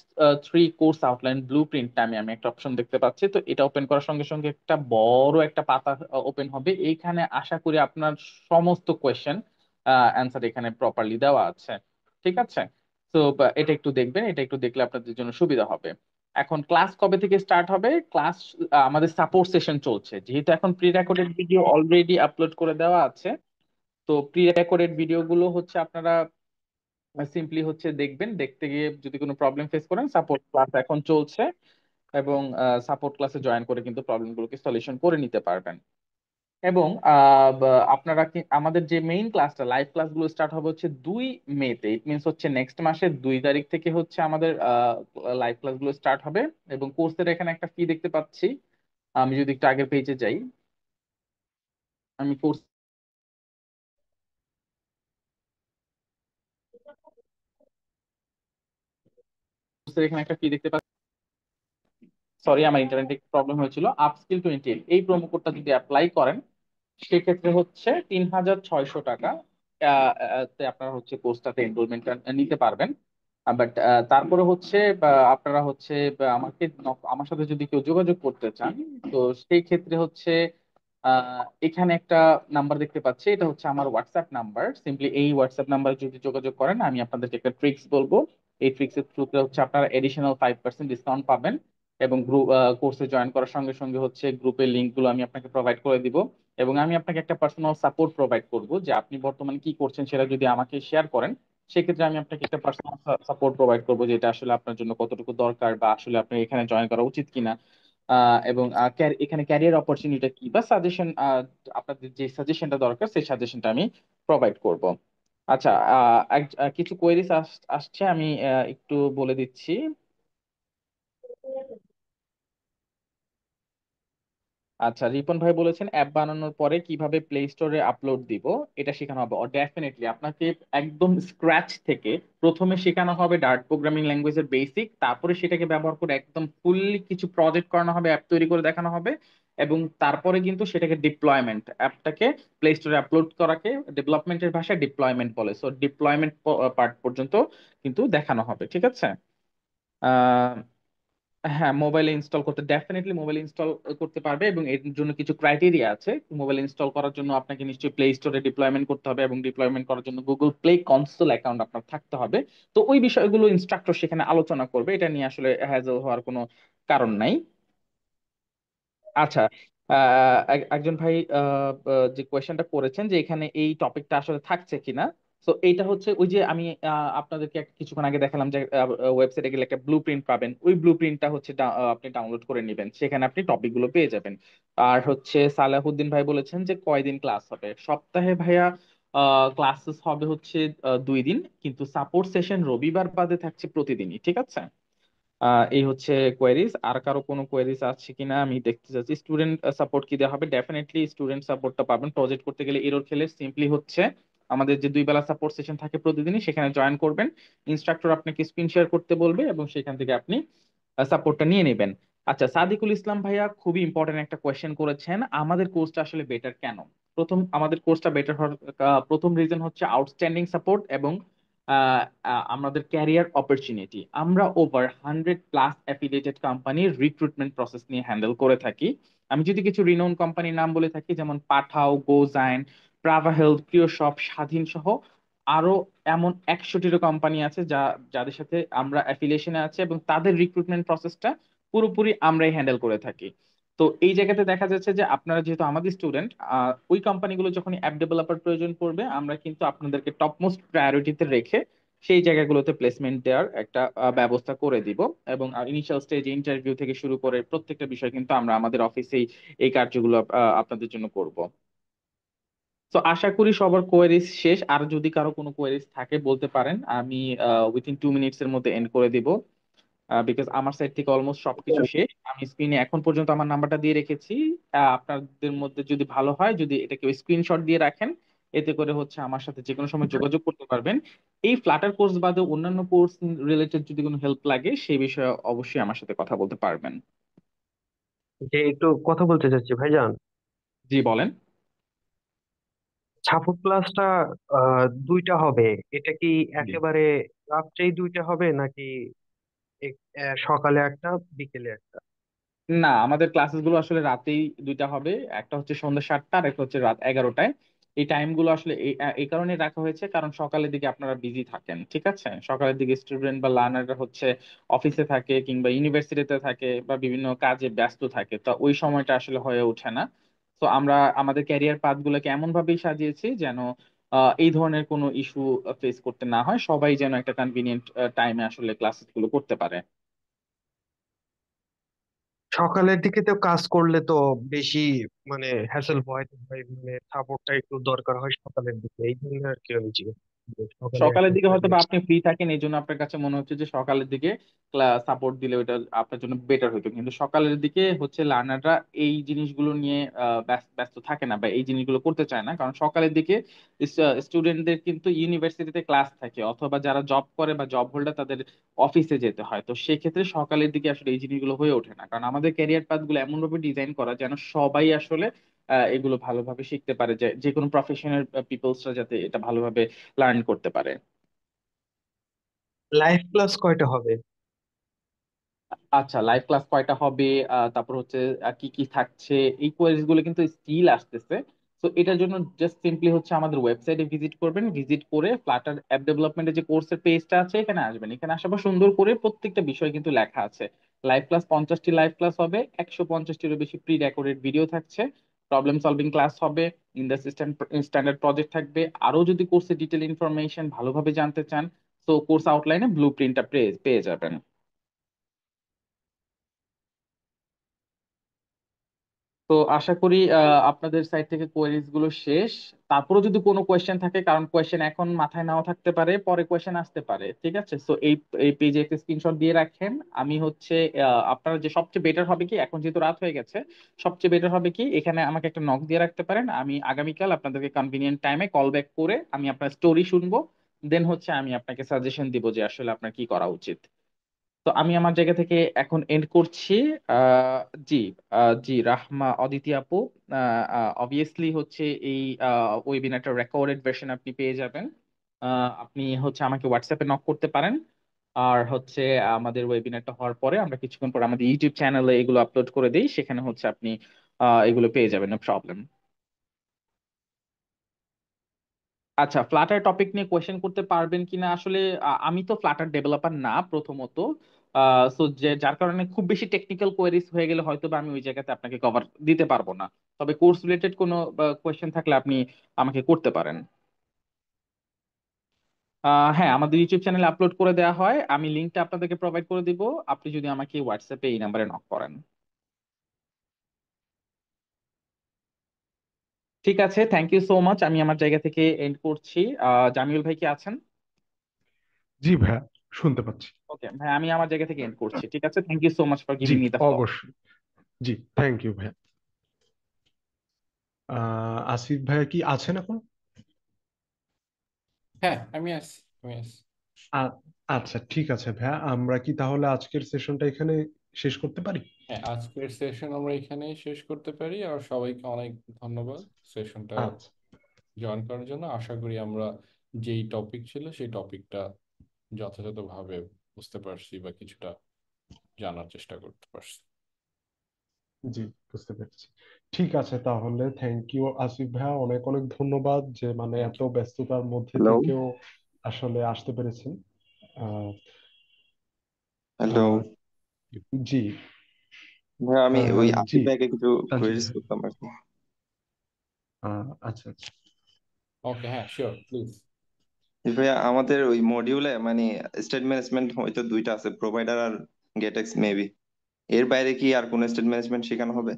3 course outline blue print নামে আমি একটা অপশন দেখতে পাচ্ছি। তো এটা ওপেন করার সঙ্গে সঙ্গে একটা বড় একটা পাতা ওপেন হবে। এইখানে আশা করি আপনার সমস্ত কোয়েশ্চেন অ্যান্সার এখানে প্রপারলি দেওয়া আছে। ঠিক আছে, তো এটা একটু দেখবেন, এটা একটু দেখলে আপনাদের জন্য সুবিধা হবে। এখন ক্লাস কবে থেকে স্টার্ট হবে? ক্লাস আমাদের সাপোর্ট সেশন চলছে, যেহেতু এখন pre recorded video already upload করে দেওয়া আছে। তো প্রি রেকর্ডেড ভিডিও গুলো হচ্ছে আপনারা সিম্পলি হচ্ছে দেখবেন, দেখতে গিয়ে যদি কোনো প্রবলেম ফেস করেন, সাপোর্ট ক্লাস এখন চলছে, এবং সাপোর্ট ক্লাসে জয়েন করে কিন্তু প্রবলেমগুলোকে সলিউশন করে নিতে পারবেন। এবং আপনারা কি আমাদের যে মেইন ক্লাসটা লাইভ ক্লাসগুলো স্টার্ট হবে হচ্ছে 2 মেতে, ইট মিনস হচ্ছে নেক্সট মাসের 2 তারিখ থেকে হচ্ছে আমাদের লাইভ ক্লাসগুলো স্টার্ট হবে। এবং কোর্সের এখানে একটা ফি দেখতে পাচ্ছি, আমি যদি একটু আগের পেজে যাই, আমি কোর্সের এখানে একটা ফি দেখতে পাচ্ছি। সরি, আমার ইন্টারনেটে প্রবলেম হয়েছিল। আপস্কিল 28 এই প্রোমো কোডটা যদি অ্যাপ্লাই করেন সেক্ষেত্রে হচ্ছে 3600 টাকা তে আপনারা হচ্ছে কোর্সটাতে এনরোলমেন্ট নিতে পারবেন। বাট তারপরে হচ্ছে আপনারা হচ্ছে আমার সাথে যদি কেউ যোগাযোগ করতে চান, তো সেই ক্ষেত্রে হচ্ছে এখানে একটা নাম্বার দেখতে পাচ্ছি, এটা হচ্ছে আমার হোয়াটসঅ্যাপ নাম্বার। সিম্পলি এই হোয়াটসঅ্যাপ নাম্বারে যদি যোগাযোগ করেন আমি আপনাদেরকে একটা ট্রিক্স বলবো। এই ট্রিক্সের থ্রুতে হচ্ছে আপনারা এডিশনাল 5% ডিসকাউন্ট পাবেন। এবং গ্রুপ কোর্সে জয়েন করার সঙ্গে সঙ্গে হচ্ছে গ্রুপের লিঙ্ক গুলো আমি আপনাকে প্রোভাইড করে দিব। এবং আমি আপনাকে একটা পার্সোনাল সাপোর্ট প্রোভাইড করব, যে আপনি বর্তমানে কি করছেন সেটা যদি আমাকে শেয়ার করেন, সেক্ষেত্রে আমি আপনাকে একটা পার্সোনাল সাপোর্ট প্রোভাইড করবো, যেটা আসলে আপনার জন্য কতটুকু দরকার বা আসলে আপনি এখানে জয়েন করা উচিত কিনা। এবং এখানে ক্যারিয়ার অপরচুনিটি কি বা সাজেশন, আপনাদের যে সাজেশনটা দরকার সেই সাজেশনটা আমি প্রোভাইড করব। আচ্ছা, কিছু কোয়েরিজ আসছে, আমি একটু বলে দিচ্ছি। আচ্ছা, রিপন ভাই বলেছেন অ্যাপ বানানোর পরে কিভাবে প্লে স্টোরে আপলোড দিব এটা শেখানো হবে। ডেফিনেটলি আপনাকে একদম স্ক্র্যাচ থেকে প্রথমে শেখানো হবে ডার্ট প্রোগ্রামিং ল্যাঙ্গুয়েজের বেসিক, তারপরে সেটাকে ব্যবহার করে একদম ফুললি কিছু প্রজেক্ট করানো হবে, অ্যাপ তৈরি করে দেখানো হবে। এবং তারপরে কিন্তু সেটাকে ডিপ্লয়মেন্ট, অ্যাপটাকে প্লে স্টোরে আপলোড করাকে ডেভেলপমেন্টের ভাষায় ডিপ্লয়মেন্ট বলে, সো ডিপ্লয়মেন্ট পার্ট পর্যন্ত কিন্তু দেখানো হবে। ঠিক আছে, আহ হ্যাঁ, মোবাইলে ইনস্টল করতে ডেফিনেটলি মোবাইলে ইনস্টল করতে পারবে, এবং এর জন্য কিছু ক্রাইটেরিয়া আছে। মোবাইলে ইনস্টল করার জন্য আপনাকে নিশ্চয়ই প্লে স্টোরে ডিপ্লয়মেন্ট করতে হবে, এবং ডিপ্লয়মেন্ট করার জন্য গুগল প্লে কনসোল অ্যাকাউন্ট আপনার থাকতে হবে। তো ওই বিষয়গুলো ইনস্ট্রাক্টর সেখানে আলোচনা করবে, এটা নিয়ে আসলে হ্যাজল হওয়ার কোনো কারণ নাই। আচ্ছা, একজন ভাই যে কোয়েশ্চেনটা করেছেন যে এখানে এই টপিকটা আসলে থাকছে কিনা, তো এইটা হচ্ছে ওই যে আমি আপনাদেরকে কিছুক্ষণ আগে দেখালাম যে ওয়েবসাইটে গেলে একটা ব্লু প্রিন্ট পাবেন, ওই ব্লু প্রিন্টটা হচ্ছে আপনি ডাউনলোড করে নেবেন, সেখানে আপনি টপিক গুলো পেয়ে যাবেন। আর হচ্ছে সালাহুদ্দিন ভাই বলেছেন যে কয়দিন ক্লাস হবে সপ্তাহে? ভাইয়া ক্লাসেস হবে হচ্ছে 2 দিন, কিন্তু সাপোর্ট সেশন রবিবার বাদে থাকছে প্রতিদিনই। ঠিক আছে, এই হচ্ছে কোয়েরিজ। আর কারো কোনো কোয়েরিজ আছে কিনা আমি দেখতে চাচ্ছি। স্টুডেন্ট সাপোর্ট কি দেওয়া হবে? ডেফিনেটলি স্টুডেন্ট সাপোর্টটা পাবেন। প্রজেক্ট করতে গেলে এরর খেলে সিম্পলি হচ্ছে আমাদের যে 2 বেলা সাপোর্ট সেশন থাকে প্রতিদিনই, সেখানে জয়েন করবেন। ইনস্ট্রাক্টর আপনাকে স্ক্রিন শেয়ার করতে বলবে এবং সেখান থেকে আপনি সাপোর্টটা নিয়ে নেবেন। আচ্ছা, সাদিকুল ইসলাম ভাইয়া খুবই ইম্পর্টেন্ট একটা কোয়েশ্চেন করেছেন, আমাদের কোর্সটা আসলে বেটার কেন? আমাদের কোর্সটা বেটার হওয়ার প্রথম রিজন হচ্ছে আউটস্ট্যান্ডিং সাপোর্ট এবং আমাদের ক্যারিয়ার অপরচুনিটি, আমরা ওভার 100+ অ্যাফিলিয়েটেড কোম্পানির রিক্রুটমেন্ট প্রসেস নিয়ে হ্যান্ডেল করে থাকি। আমি যদি কিছু রিনোন কোম্পানির নাম বলে থাকি, যেমন পাঠাও, গোজাইন, প্রাভা হেলথ, প্রিয়শপ, স্বাধীন সহ আরো এমন 100টিরও কোম্পানি আছে যাদের সাথে আমরা অ্যাফিলিয়েশনে আছে, এবং তাদের রিক্রুটমেন্ট প্রসেসটা পুরোপুরি আমরাই হ্যান্ডেল করে থাকি। তো এই জায়গাতে দেখা যাচ্ছে যে আপনারা যেহেতু আমাদের স্টুডেন্ট, ওই কোম্পানিগুলো যখন অ্যাপ ডেভেলপার প্রয়োজন পড়বে, আমরা কিন্তু আপনাদেরকে টপ মোস্ট প্রায়োরিটিতে রেখে সেই জায়গাগুলোতে প্লেসমেন্ট দেওয়ার একটা ব্যবস্থা করে দিব। এবং ইনিশিয়াল স্টেজে ইন্টারভিউ থেকে শুরু করে প্রত্যেকটা বিষয় কিন্তু আমরা আমাদের অফিসেই এই কার্যগুলো আপনাদের জন্য করব। তো আশা করি সবার কোয়েরিজ শেষ। আর যদি কারো কোনো কোয়েরিজ থাকে বলতে পারেন, আমি উইথিন 2 মিনিটস এর মধ্যে এন্ড করে দিব, বিকজ আমার সাইড থেকে অলমোস্ট সবকিছু শেষ। আমি স্ক্রিনে এখন পর্যন্ত আমার নাম্বারটা দিয়ে রেখেছি। আপনাদের মধ্যে যদি ভালো হয়, যদি এটা কেউ স্ক্রিনশট দিয়ে রাখেন, এতে করে হচ্ছে আমার সাথে যে কোনো সময় যোগাযোগ করতে পারবেন। এই ফ্লাটার কোর্স বাদে অন্যান্য কোর্স রিলেটেড যদি কোনো হেল্প লাগে, সেই বিষয়ে অবশ্যই আমার সাথে কথা বলতে পারবেন। যে একটু কথা বলতে চাচ্ছি ভাইজান। জি বলেন। সাপোর্ট ক্লাসটা দুইটা হবে, এটা কি জি। একেবারে রাত্রেই দুইটা হবে নাকি সকালে একটা বিকেলে একটা? না, আমাদের ক্লাসেস গুলো আসলে রাতেই দুইটা হবে। একটা হচ্ছে সন্ধ্যা 7টা, আর একটা হচ্ছে রাত 11টায়। এই টাইম গুলো আসলে এই কারণে রাখা হয়েছে, কারণ সকালের দিকে আপনারা বিজি থাকেন, ঠিক আছে? সকালের দিকে স্টুডেন্ট বা লার্নাররা হচ্ছে অফিসে থাকে কিংবা ইউনিভার্সিটিতে থাকে বা বিভিন্ন কাজে ব্যস্ত থাকে, তো ওই সময়টা আসলে হয়ে ওঠে না। তো আমরা আমাদের ক্যারিয়ার পাথ গুলোকে এমন ভাবেই সাজিয়েছি যেন এই ধরনের কোনো ইস্যু ফেস করতে না হয়, সবাই যেন একটা কনভিনিয়েন্ট টাইমে আসলে ক্লাসেস গুলো করতে পারে। সকালের দিকে তো কাজ করলে তো বেশি মানে হ্যাসেল হয়, মানে সাপোর্টটা একটু দরকার হয় সকালের দিকে, এই জন্য আর কি আমি জিজ্ঞেস করছি যে সকালে সকালের এখন দিকে করে হয়তো দিলে। বা আপনি ফ্রি থাকেন, এই জন্য আপনার কাছে মনে হচ্ছে যে সকালের দিকে সাপোর্ট দিলে ওটা আপনার জন্য বেটার হতো, কিন্তু সকালের দিকে হচ্ছে লার্নাররা এই জিনিসগুলো নিয়ে ব্যস্ত ব্যস্ত থাকে না বা এই জিনিসগুলো করতে চায় না, কারণ সকালের দিকে স্টুডেন্টদের কিন্তু ইউনিভার্সিটিতে ক্লাস থাকে, অথবা যারা জব করে বা জব হোল্ডার তাদের অফিসে যেতে হয়। তো সেক্ষেত্রে সকালের দিকে আসলে এই জিনিসগুলো হয়ে ওঠে না, কারণ আমাদের ক্যারিয়ার পাথ গুলো এমন ভাবে ডিজাইন করা যেন সবাই আসলে এগুলো ভালোভাবে শিখতে পারে, যে যে কোনো প্রফেশনাল পিপলসরা যাতে এটা ভালোভাবে লার্ন করতে পারে। লাইভ ক্লাস কয়টা হবে? আচ্ছা, লাইভ ক্লাস কয়টা হবে, তারপর হচ্ছে কি কি থাকছে, এই কোয়েরিজ গুলো কিন্তু স্টিল আসতেছে। তো এটার জন্য জাস্ট সিম্পলি হচ্ছে আমাদের ওয়েবসাইটে ভিজিট করবেন, ভিজিট করে ফ্লাটার অ্যাপ ডেভেলপমেন্টের যে কোর্সের পেজটা আছে এখানে আসবেন। এখানে আসার পর সুন্দর করে প্রত্যেকটা বিষয় কিন্তু লেখা আছে। লাইভ ক্লাস 50টি লাইভ ক্লাস হবে, 150টিরও বেশি প্রি রেকর্ডেড ভিডিও থাকছে, প্রবলেম সলভিং ক্লাস হবে, in the system standard project থাকবে। আরো যদি কোর্সের ডিটেল ইনফরমেশন ভালোভাবে জানতে চান, তো কোর্স আউটলাইনে ব্লু প্রিন্টটা পেয়ে পেয়ে যাবেন। তো আশা করি আপনাদের সাইড থেকে কোয়েরিজ গুলো শেষ। তারপরে যদি কোনো কোয়েশ্চেন থাকে, কারণ কোয়েশ্চেন এখন মাথায় নাও থাকতে পারে, পরে কোয়েশ্চেন আসতে পারে, ঠিক আছে? তো এই এই পেজে একটা স্ক্রিনশট দিয়ে রাখেন। আমি হচ্ছে আপনারা যে সবচেয়ে বেটার হবে কি, এখন যেহেতু রাত হয়ে গেছে, সবচেয়ে বেটার হবে কি এখানে আমাকে একটা নক দিয়ে রাখতে পারেন। আমি আগামীকাল আপনাদেরকে কনভিনিয়েন্ট টাইমে কল ব্যাক করে আমি আপনার স্টোরি শুনবো, দেন হচ্ছে আমি আপনাকে সাজেশন দিব যে আসলে আপনার কি করা উচিত। তো আমি আমার জায়গা থেকে এখন এন্ড করছি। আহ, জি জি রাহমা, অদিতি আপু, অবভিয়াসলি হচ্ছে এই ওয়েবিনারটার রেকর্ডেড ভার্সন আপনি পেয়ে যাবেন। আপনি হচ্ছে আমাকে হোয়াটসঅ্যাপে নক করতে পারেন। আর হচ্ছে আমাদের ওয়েবিনারটা হওয়ার পরে আমরা কিছুক্ষণ পর আমাদের ইউটিউব চ্যানেলে এগুলো আপলোড করে দিই, সেখানে হচ্ছে আপনি এগুলো পেয়ে যাবেন, নো প্রবলেম। আচ্ছা, ফ্লাটার টপিক নিয়ে কোয়েশ্চেন করতে পারবেন কিনা আসলে, আমি তো ফ্লাটার ডেভেলপার না প্রথমত। সো যে যার কারণে খুব বেশি টেকনিক্যাল কোয়েরিজ হয়ে গেলে হয়তো বা আমি ওই জায়গাতে আপনাকে কভার দিতে পারবো না। তবে কোর্স রিলেটেড কোনো কোয়েশ্চেন থাকলে আপনি আমাকে করতে পারেন। হ্যাঁ, আমাদের ইউটিউব চ্যানেলে আপলোড করে দেওয়া হয়, আমি লিঙ্কটা আপনাদেরকে প্রোভাইড করে দিব, আপনি যদি আমাকে হোয়াটসঅ্যাপে এই নাম্বারে নক করেন। ঠিক আছে, থ্যাংক ইউ সো মাচ। আমি আমার জায়গা থেকে এন্ড করছি। জামিউল ভাই কি আছেন? জি ভাইয়া, শুনতে পাচ্ছি। ওকে ভাই, আমি আমার জায়গা থেকে এন্ড করছি। ঠিক আছে, thank you so much for জি গিভিং মি দ্য ফ্লোর। অবশ্যই। জি, থ্যাংক ইউ ভাইয়া। আসিফ ভাইয়া কি আছেন এখন? হ্যাঁ, আমি আছি। আ- আচ্ছা ঠিক আছে ভাইয়া, আমরা কি তাহলে আজকের সেশনটা এখানে শেষ করতে পারি? হ্যাঁ, আজকের সেশন আমরা এখানেই শেষ করতে পারি। আর সবাইকে অনেক ধন্যবাদ সেশনটা আচ্ছা। জয়েন করার জন্য। আশা করি আমরা যেই টপিক ছিল সেই টপিকটা যথাযথভাবে বুঝতে পারছি বা কিছুটা জানার চেষ্টা করতে পারছি। জি, বুঝতে পেরেছি। ঠিক আছে, তাহলে থ্যাংক ইউ আসিফ ভাইয়া, অনেক অনেক ধন্যবাদ যে মানে থ্যাংক এত ইউ। ব্যস্ততার মধ্যে হ্যালো। থেকেও আসলে আসতে পেরেছেন। আহ, হ্যালো আহ, জি। ভাই, আমি ওই জি। আসিফ ভাইকে কিছু জি কোয়েরিজ ভাই। করতাম আর কি। আচ্ছা আচ্ছা। ওকে, হ্যাঁ, শিওর, প্লিজ। জি ভাইয়া, আমাদের ওই মডিউলে মানে স্টেট ম্যানেজমেন্ট হয়তো দুইটা আছে, প্রোভাইডার আর গেটেক্স মেবি। এর বাইরে কি আর কোনো স্টেট ম্যানেজমেন্ট শেখানো হবে?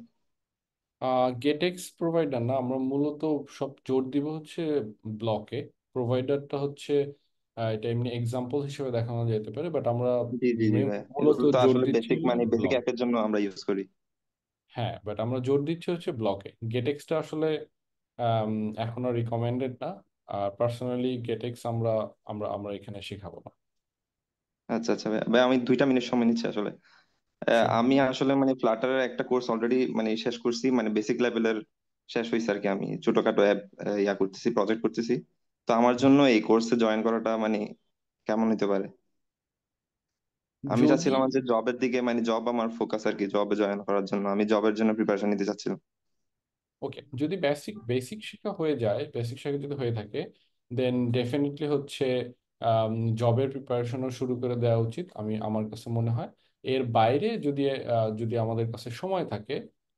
গেটেক্স প্রোভাইডার না, আমরা মূলত সব জোর দিব হচ্ছে ব্লকে। প্রোভাইডারটা হচ্ছে এটা এমনি এক্সাম্পল হিসেবে দেখানো যেতে পারে, বাট আমরা জি জি জি ভাইয়া, মূলত এগুলো তো জোর আসলে দিচ্ছি বেসিক হচ্ছে মানে বেসিক ব্লক। অ্যাপের জন্য আমরা ইউজ করি। হ্যাঁ, বাট আমরা জোর দিচ্ছি হচ্ছে ব্লকে। গেটেক্সটা আসলে আম, এখনো রিকমেন্ডেড না। আর পার্সোনালি গেটেক্স আমরা আমরা আমরা এখানে শেখাবো না। আচ্ছা আচ্ছা ভাইয়া, ভাই আমি 2টা মিনিট সময় নিচ্ছি আসলে। Sure. আমি আসলে মানে ফ্লাটারের একটা কোর্স অলরেডি মানে শেষ করছি, মানে বেসিক লেভেলের শেষ হয়েছে আর কি। আমি ছোটখাটো অ্যাপ ইয়া করতেছি, প্রজেক্ট করতেছি। তো আমার জন্য এই কোর্সে জয়েন করাটা মানে কেমন হতে পারে? আমি যদি চাচ্ছিলাম যে জবের দিকে, মানে জব আমার ফোকাস আর কি, জবে জয়েন করার জন্য আমি জবের জন্য প্রিপারেশন নিতে চাচ্ছিলাম। ওকে, যদি বেসিক বেসিক শেখা হয়ে যায়, বেসিক শেখা যদি হয়ে থাকে, দেন ডেফিনেটলি হচ্ছে জবের প্রিপারেশনও শুরু করে দেওয়া উচিত, আমার কাছে মনে হয়। এর বাইরে যদি যদি আমাদের কাছে সময় থাকে,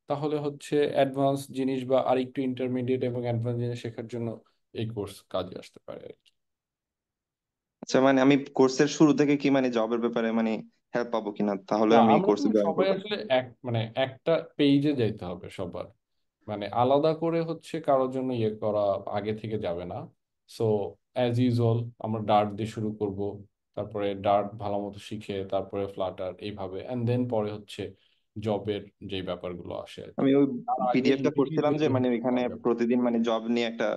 তাহলে হচ্ছে অ্যাডভান্স জিনিস বা আরেকটু ইন্টারমিডিয়েট এবং অ্যাডভান্স জিনিস শেখার জন্য এই কোর্স কাজে আসতে পারে আর কি। আচ্ছা, মানে আমি কোর্সের শুরু থেকে কি মানে জবের ব্যাপারে মানে হেল্প পাবো কিনা, তাহলে না, আমি আমরা তো কোর্সে জয়েন সবাই করবো? আসলে মানে একটা পেজে যাইতে হবে সবার। মানে আলাদা করে হচ্ছে কারোর জন্য ইয়ে করা আগে থেকে যাবে না। সো অ্যাজ ইউজুয়াল আমরা ডার্ট দিয়ে শুরু করব, তারপরে ডার্ট ভালো মতো শিখে তারপরে ফ্লাটার, এইভাবে এন্ড দেন পরে হচ্ছে জবের যে ব্যাপারগুলো আসে আর কি। আমি ওই তার আগে পিডিএফটা করছিলাম যে ইন্ডিভিজুয়ালি মানে ওইখানে করা যাবে। প্রতিদিন মানে জব নিয়ে একটা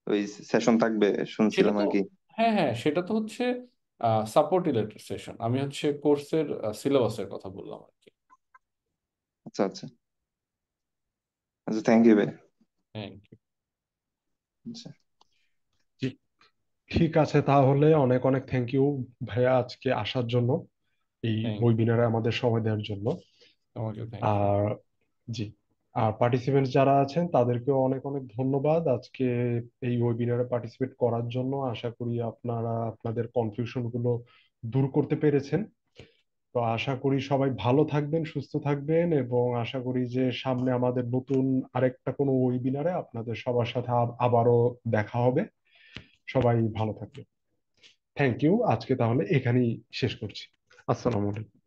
ওই সেশন থাকবে সেটা শুনছিলাম তো, আর কি। হ্যাঁ হ্যাঁ, সেটা তো হচ্ছে সাপোর্ট রিলেটেড সেশন। আমি হচ্ছে কোর্সের সিলেবাসের কথা বললাম আর কি। আচ্ছা আচ্ছা আচ্ছা, থ্যাংক ইউ ভাই। Thank you. আচ্ছা। জি, ঠিক আছে, তাহলে অনেক অনেক থ্যাংক ইউ ভাইয়া আজকে আসার জন্য, এই থ্যাংক ইউ। ওয়েবিনারে আমাদের সময় দেওয়ার জন্য। তোমাকেও থ্যাংক ইউ। আর জি, আর পার্টিসিপেন্টস যারা আছেন তাদেরকেও অনেক অনেক ধন্যবাদ আজকে এই ওয়েবিনারে পার্টিসিপেট করার জন্য। আশা করি আপনারা আপনাদের কনফিউশন গুলো দূর করতে পেরেছেন। তো আশা করি সবাই ভালো থাকবেন, সুস্থ থাকবেন, এবং আশা করি যে সামনে আমাদের নতুন আরেকটা কোনো ওয়েবিনারে আপনাদের সবার সাথে আবারও দেখা হবে। সবাই ভালো থাকবেন। থ্যাংক ইউ, আজকে তাহলে এখানেই শেষ করছি। আসসালামু আলাইকুম।